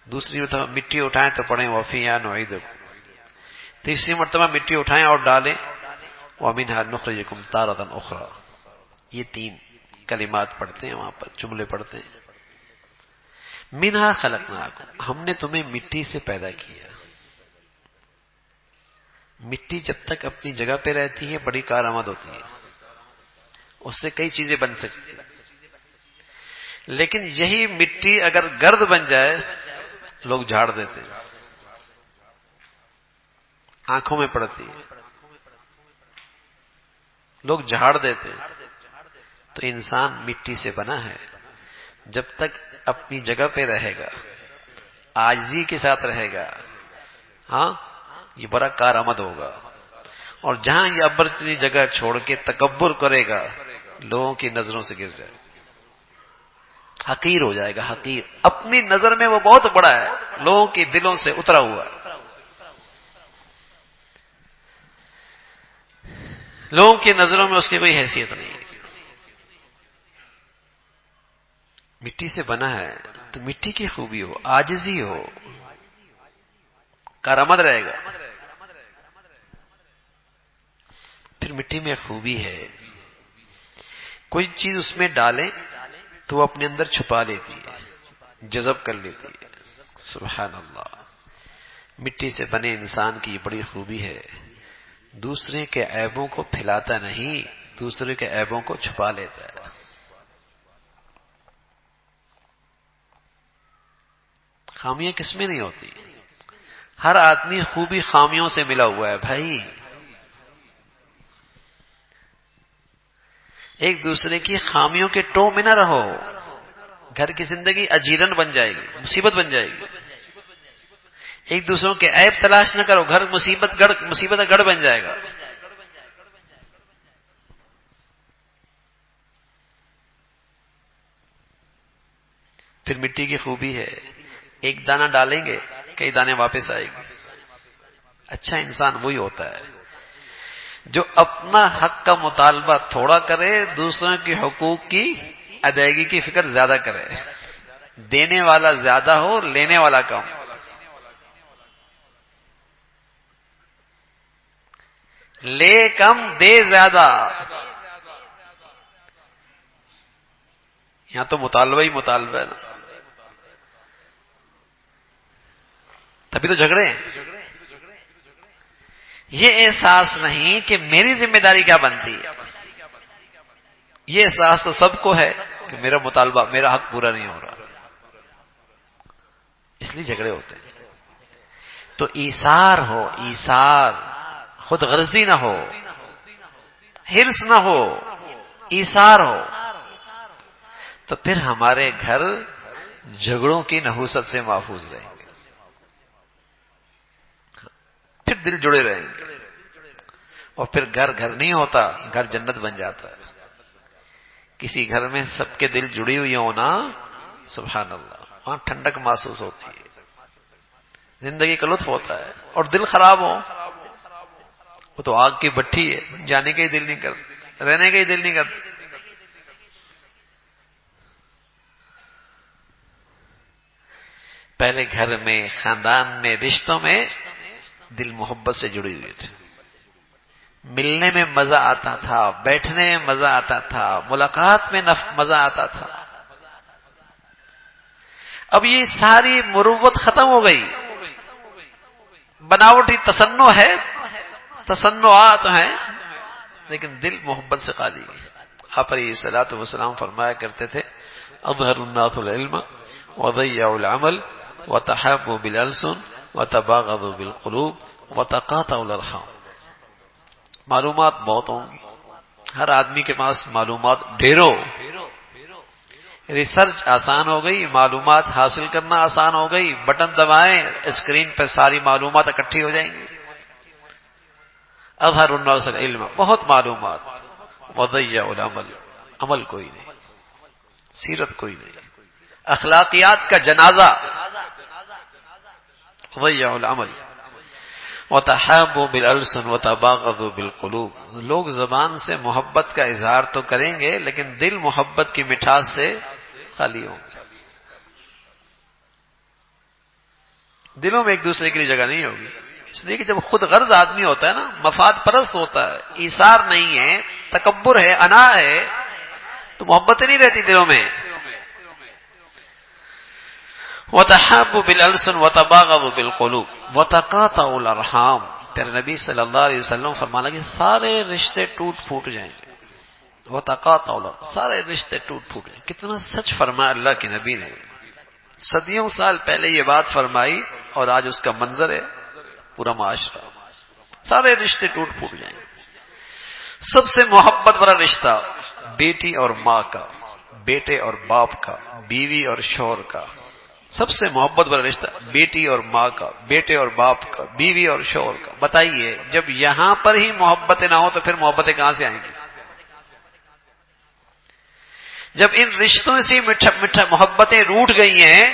دوسری مرتبہ مٹی اٹھائیں تو پڑھیں وفیہا نعیدکم، تیسری مرتبہ مٹی اٹھائیں اور ڈالیں ومنہا نخرجکم تارۃ اخری. یہ 3 کلمات پڑھتے ہیں وہاں پر، جملے پڑھتے ہیں. منہا خلقناکم، ہم نے تمہیں مٹی سے پیدا کیا. مٹی جب تک اپنی جگہ پہ رہتی ہے بڑی کارآمد ہوتی ہے، اس سے کئی چیزیں بن سکتی ہیں. لیکن یہی مٹی اگر گرد بن جائے لوگ جھاڑ دیتے ہیں، آنکھوں میں پڑتی ہے، لوگ جھاڑ دیتے ہیں. تو انسان مٹی سے بنا ہے، جب تک اپنی جگہ پہ رہے گا، عاجزی کے ساتھ رہے گا، ہاں، یہ بڑا کارآمد ہوگا. اور جہاں یہ ابرچی جگہ چھوڑ کے تکبر کرے گا لوگوں کی نظروں سے گر جائے گا، حقیر ہو جائے گا. حقیر اپنی نظر میں وہ بہت بڑا ہے، لوگوں کے دلوں سے اترا ہوا ہے، لوگوں کی نظروں میں اس کی کوئی حیثیت نہیں ہے. مٹی سے بنا ہے تو مٹی کی خوبی ہو، عاجزی ہو، کارآمد رہے گا. پھر مٹی میں خوبی ہے، کوئی چیز اس میں ڈالیں تو وہ اپنے اندر چھپا لیتی ہے، جذب کر لیتی ہے. سبحان اللہ. مٹی سے بنے انسان کی یہ بڑی خوبی ہے، دوسرے کے عیبوں کو پھیلاتا نہیں، دوسرے کے عیبوں کو چھپا لیتا ہے. خامیاں کس میں نہیں ہوتی؟ ہر آدمی خوبی خامیوں سے ملا ہوا ہے بھائی. ایک دوسرے کی خامیوں کے ٹو میں نہ رہو، گھر کی زندگی اجیرن بن جائے گی، مصیبت بن جائے گی. ایک دوسروں کے عیب تلاش نہ کرو، گھر مصیبت کا گڑھ بن جائے گا. پھر مٹی کی خوبی ہے، ایک دانہ ڈالیں گے کئی دانے واپس آئے گی. اچھا انسان وہی ہوتا ہے جو اپنا حق کا مطالبہ تھوڑا کرے، دوسروں کے حقوق کی ادائیگی کی فکر زیادہ کرے، دینے والا زیادہ ہو، لینے والا کم، لے کم دے زیادہ. یہاں تو مطالبہ ہی مطالبہ ہے نا، تبھی تو جھگڑے ہیں. یہ احساس نہیں کہ میری ذمہ داری کیا بنتی ہے، یہ احساس تو سب کو ہے کہ میرا مطالبہ، میرا حق پورا نہیں ہو رہا، اس لیے جھگڑے ہوتے ہیں. تو ایثار ہو، ایثار، خود غرضی نہ ہو، حرص نہ ہو، ایثار ہو، تو پھر ہمارے گھر جھگڑوں کی نحوست سے محفوظ رہیں گے، پھر دل جڑے رہیں گے، اور پھر گھر گھر نہیں ہوتا، گھر جنت بن جاتا ہے. کسی گھر میں سب کے دل جڑی ہوئی ہونا، سبحان اللہ، وہاں ٹھنڈک محسوس ہوتی ہے، زندگی کا لطف ہوتا ہے. اور دل خراب ہو، وہ تو آگ کی بھٹی ہے، جانے کا ہی دل نہیں کرتا، رہنے کا ہی دل نہیں کرتا. پہلے گھر میں، خاندان میں، رشتوں میں دل محبت سے جڑی ہوئی تھی، ملنے میں مزہ آتا تھا، بیٹھنے میں مزہ آتا تھا، ملاقات میں مزہ آتا تھا. اب یہ ساری مروت ختم ہو گئی، بناوٹی تصنع ہے، تصنعات ہیں، لیکن دل محبت سے خالی ہے. آپ علیہ الصلوۃ والسلام فرمایا کرتے تھے: اظہر الناس العلم وضيعوا العمل وتحابوا بالالسن وتباغضوا بالقلوب وتقاطعوا الارحام. معلومات بہت ہوں گی، ہر آدمی کے پاس معلومات ڈھیروں، ریسرچ آسان ہو گئی، معلومات حاصل کرنا آسان ہو گئی، بٹن دبائیں اسکرین پہ ساری معلومات اکٹھی ہو جائیں گی. اظہر الناس العلم، بہت معلومات، وضيعوا العمل، عمل کوئی نہیں، سیرت کوئی نہیں، اخلاقیات کا جنازہ. وضيعوا العمل وتحابوا بالالسن وتباغضوا بالقلوب. لوگ زبان سے محبت کا اظہار تو کریں گے، لیکن دل محبت کی مٹھاس سے خالی ہوں گے، دلوں میں ایک دوسرے کے لیے جگہ نہیں ہوگی. اس لیے کہ جب خود غرض آدمی ہوتا ہے نا، مفاد پرست ہوتا ہے، ایثار نہیں ہے، تکبر ہے، انا ہے، تو محبتیں نہیں رہتی دلوں میں. وَتَحَابُّوا بِالْأَلْسُنِ وَتَبَاغَضُوا بِالْقُلُوبِ وَتَقَاطَعُوا الْأَرْحَامَ. پیارے نبی صلی اللہ علیہ وسلم فرمانے لگے سارے رشتے ٹوٹ پھوٹ جائیں گے. وَتَقَاطَعُوا الْأَرْحَامَ، سارے رشتے ٹوٹ پھوٹ جائیں گے. کتنا سچ فرمایا اللہ کے نبی نے، صدیوں سال پہلے یہ بات فرمائی، اور آج اس کا منظر ہے پورا معاشرہ. سارے رشتے ٹوٹ پھوٹ جائیں گے. سب سے محبت والا رشتہ بیٹی اور ماں کا، بیٹے اور باپ کا، بیوی اور شوہر کا. سب سے محبت والا رشتہ بیٹی اور ماں کا، بیٹے اور باپ کا، بیوی اور شوہر کا. بتائیے جب یہاں پر ہی محبتیں نہ ہو تو پھر محبتیں کہاں سے آئیں گی؟ جب ان رشتوں سے میٹھا محبتیں روٹ گئی ہیں،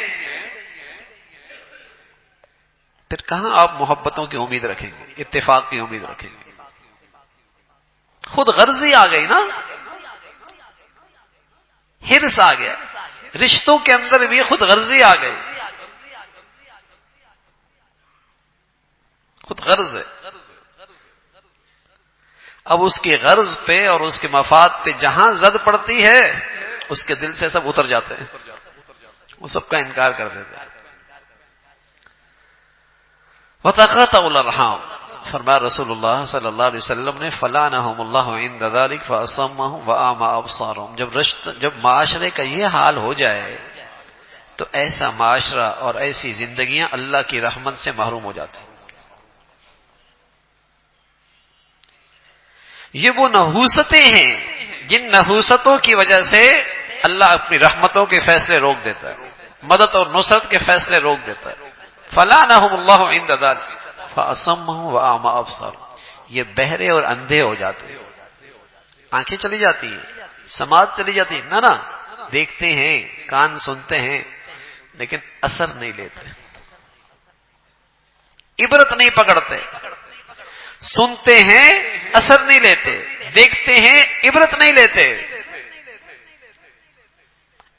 پھر کہاں آپ محبتوں کی امید رکھیں گے، اتفاق کی امید رکھیں گے؟ خود غرضی آ گئی نا، حرص آ گیا، رشتوں کے اندر بھی خود غرضی آ گئی. خود غرض ہے. اب اس کی غرض پہ اور اس کے مفاد پہ جہاں زد پڑتی ہے، اس کے دل سے سب اتر جاتے ہیں، وہ سب کا انکار کر دیتے ہیں. وَتَقَاطَعُوا الْأَرْحَامَ. فرمایا رسول اللہ صلی اللہ علیہ وسلم نے: فَلَعَنَهُمُ اللَّهُ عِندَ ذَلِكَ فَأَصَمَّهُمْ وَأَعْمَىٰ أَبْصَارَهُمْ. جب معاشرے کا یہ حال ہو جائے تو ایسا معاشرہ اور ایسی زندگیاں اللہ کی رحمت سے محروم ہو جاتی ہیں. یہ وہ نحوستیں ہیں جن نحوستوں کی وجہ سے اللہ اپنی رحمتوں کے فیصلے روک دیتا ہے، مدد اور نصرت کے فیصلے روک دیتا ہے. فَلَعَنَهُمُ اللَّهُ عِندَ ذَلِكَ فَأَصَمَّهُمْ وَأَعْمَىٰ أَبْصَارَهُمْ. یہ بہرے اور اندھے ہو جاتے ہیں، آنکھیں چلی جاتی ہیں، سماعت چلی جاتی ہے، نہ دیکھتے ہیں، کان سنتے ہیں، لیکن اثر نہیں لیتے، عبرت نہیں پکڑتے. سنتے ہیں اثر نہیں لیتے، دیکھتے ہیں عبرت نہیں لیتے۔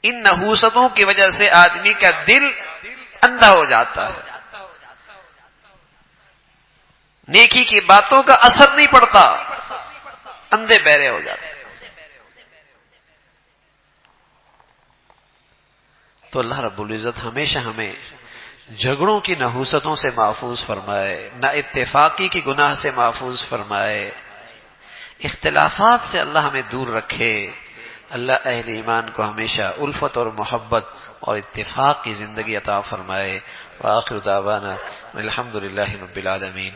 ان نحوستوں کی وجہ سے آدمی کا دل اندھا ہو جاتا ہے، نیکی کی باتوں کا اثر نہیں پڑتا، اندھے بہرے ہو جاتے۔ تو اللہ رب العزت ہمیشہ ہمیں جھگڑوں کی نحوستوں سے محفوظ فرمائے، نہ اتفاقی کی گناہ سے محفوظ فرمائے، اختلافات سے اللہ ہمیں دور رکھے۔ اللہ اہل ایمان کو ہمیشہ الفت اور محبت اور اتفاق کی زندگی عطا فرمائے۔ وآخر دعوانا الحمد للہ رب العالمین۔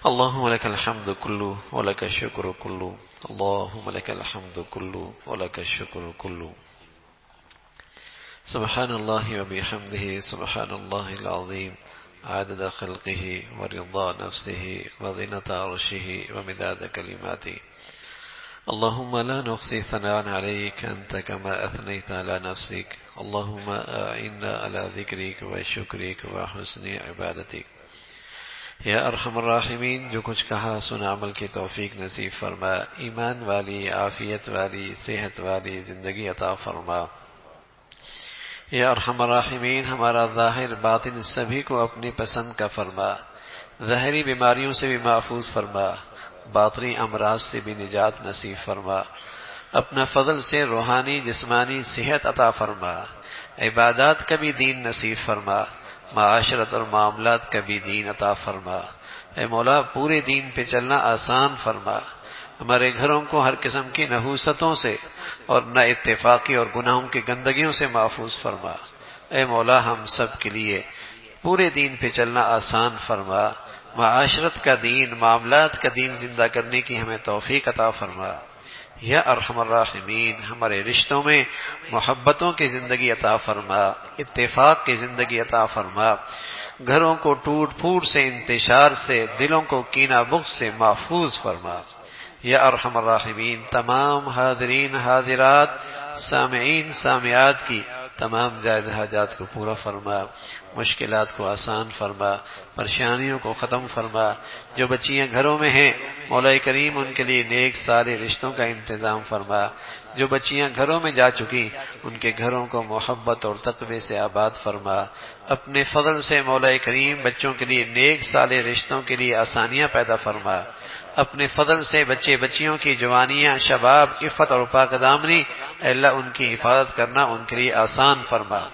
اللہم لک الحمد کلو ولک الشکر کلو، اللہم لک الحمد کلو ولک الشکر کلو۔ سبحان اللہ وبحمدہ، سبحان اللہ العظیم، عدد خلقہ ورضا نفسہ وزنة عرشہ ومداد کلماتہ۔ اللهم لا نحصي ثناء عليك أنت كما أثنيت على نفسك، اللهم أعنا على ذكرك وشكرك وحسن عبادتك۔ یا ارحم الراحمین، جو کچھ کہا سنا عمل کی توفیق نصیب فرما، ایمان والی، عافیت والی، صحت والی زندگی عطا فرما۔ یا ارحم الراحمین، ہمارا ظاہر باطن سبھی کو اپنی پسند کا فرما، ظاہری بیماریوں سے بھی محفوظ فرما، باطنی امراض سے بھی نجات نصیب فرما، اپنا فضل سے روحانی جسمانی صحت عطا فرما، عبادات کا بھی دین نصیب فرما، معاشرت اور معاملات کا بھی دین عطا فرما۔ اے مولا، پورے دین پہ چلنا آسان فرما، ہمارے گھروں کو ہر قسم کی نحوستوں سے اور نہ اتفاقی اور گناہوں کی گندگیوں سے محفوظ فرما۔ اے مولا، ہم سب کے لیے پورے دین پہ چلنا آسان فرما، معاشرت کا دین، معاملات کا دین زندہ کرنے کی ہمیں توفیق عطا فرما۔ یا ارحم الراحمین، ہمارے رشتوں میں محبتوں کی زندگی عطا فرما، اتفاق کی زندگی عطا فرما، گھروں کو ٹوٹ پھوٹ سے، انتشار سے، دلوں کو کینہ بغض سے محفوظ فرما۔ یا ارحم الراحمین، تمام حاضرین حاضرات، سامعین سامعات کی تمام جائز حاجات کو پورا فرما، مشکلات کو آسان فرما، پریشانیوں کو ختم فرما۔ جو بچیاں گھروں میں ہیں مولا کریم ان کے لیے نیک سارے رشتوں کا انتظام فرما، جو بچیاں گھروں میں جا چکی ان کے گھروں کو محبت اور تقوی سے آباد فرما۔ اپنے فضل سے مولا کریم بچوں کے لیے نیک سارے رشتوں کے لیے آسانیاں پیدا فرما۔ اپنے فضل سے بچے بچیوں کی جوانیاں، شباب، عفت اور پاک دامنی، اے اللہ ان کی حفاظت کرنا ان کے لیے آسان فرما۔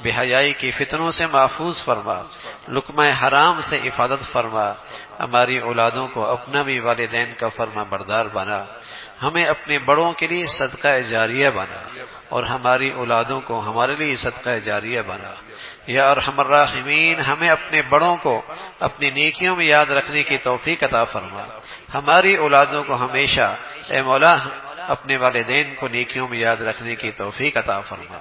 بے حیائی کی فتنوں سے محفوظ فرما، لقمہ حرام سے حفاظت فرما۔ ہماری اولادوں کو اپنا بھی والدین کا فرما بردار بنا، ہمیں اپنے بڑوں کے لیے صدقہ جاریہ بنا، اور ہماری اولادوں کو ہمارے لیے صدقہ جاریہ بنا۔ یا ارحم الراحمین، ہمیں اپنے بڑوں کو اپنی نیکیوں میں یاد رکھنے کی توفیق عطا فرما، ہماری اولادوں کو ہمیشہ اے مولا اپنے والدین کو نیکیوں میں یاد رکھنے کی توفیق عطا فرما۔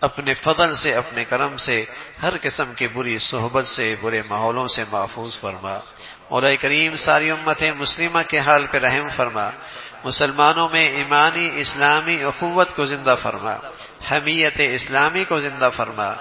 اپنے فضل سے، اپنے کرم سے ہر قسم کی بری صحبت سے، برے ماحولوں سے محفوظ فرما۔ مولا کریم ساری امت مسلمہ کے حال پہ رحم فرما، مسلمانوں میں ایمانی اسلامی اخوت کو زندہ فرما، حمیت اسلامی کو زندہ فرما،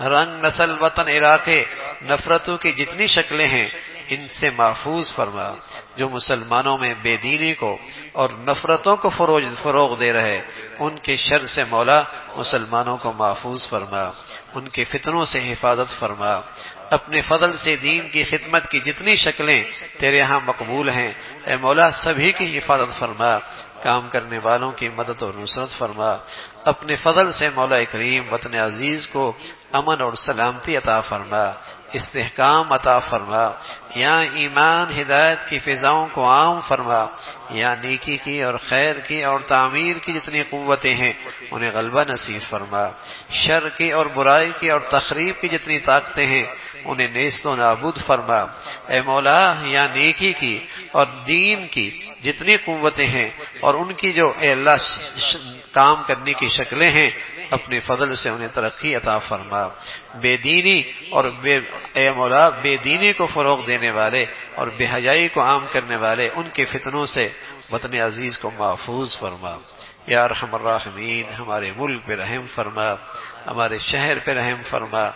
رنگ نسل وطن علاقے نفرتوں کی جتنی شکلیں ہیں ان سے محفوظ فرما۔ جو مسلمانوں میں بے دینی کو اور نفرتوں کو فروغ دے رہے ان کے شر سے مولا مسلمانوں کو محفوظ فرما، ان کے فتنوں سے حفاظت فرما۔ اپنے فضل سے دین کی خدمت کی جتنی شکلیں تیرے ہاں مقبول ہیں اے مولا سبھی کی حفاظت فرما، کام کرنے والوں کی مدد اور نصرت فرما۔ اپنے فضل سے مولا کریم وطن عزیز کو امن اور سلامتی عطا فرما، استحکام عطا فرما، یہاں ایمان ہدایت کی فضاؤں کو عام فرما، یہاں نیکی کی اور خیر کی اور تعمیر کی جتنی قوتیں ہیں انہیں غلبہ نصیب فرما، شر کی اور برائی کی اور تخریب کی جتنی طاقتیں ہیں انہیں نیست و نابود فرما۔ اے مولا یہاں نیکی کی اور دین کی جتنی قوتیں ہیں اور ان کی جو اے اللہ کام کرنے کی شکلیں ہیں اپنے فضل سے انہیں ترقی عطا فرما۔ بے دینی اور اے مولا بے دینی کو فروغ دینے والے اور بے حیائی کو عام کرنے والے ان کے فتنوں سے وطن عزیز کو محفوظ فرما۔ یا ارحم الراحمین، ہمارے ملک پہ رحم فرما، ہمارے شہر پہ رحم فرما،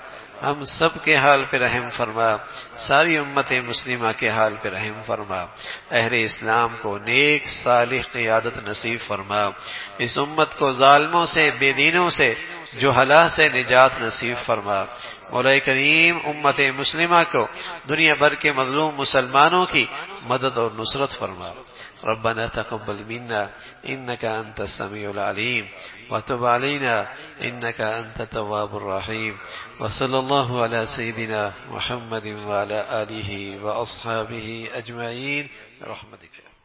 ہم سب کے حال پہ رحم فرما، ساری امت مسلمہ کے حال پہ رحم فرما، اہل اسلام کو نیک صالح قیادت نصیب فرما، اس امت کو ظالموں سے، بے دینوں سے، جہلا سے نجات نصیب فرما۔ مولا کریم امت مسلمہ کو دنیا بھر کے مظلوم مسلمانوں کی مدد اور نصرت فرما۔ ربنا تقبل منا انك انت السميع العليم وتب علينا انك انت التواب الرحيم وصلى الله على سيدنا محمد وعلى آله واصحابه اجمعين برحمتك۔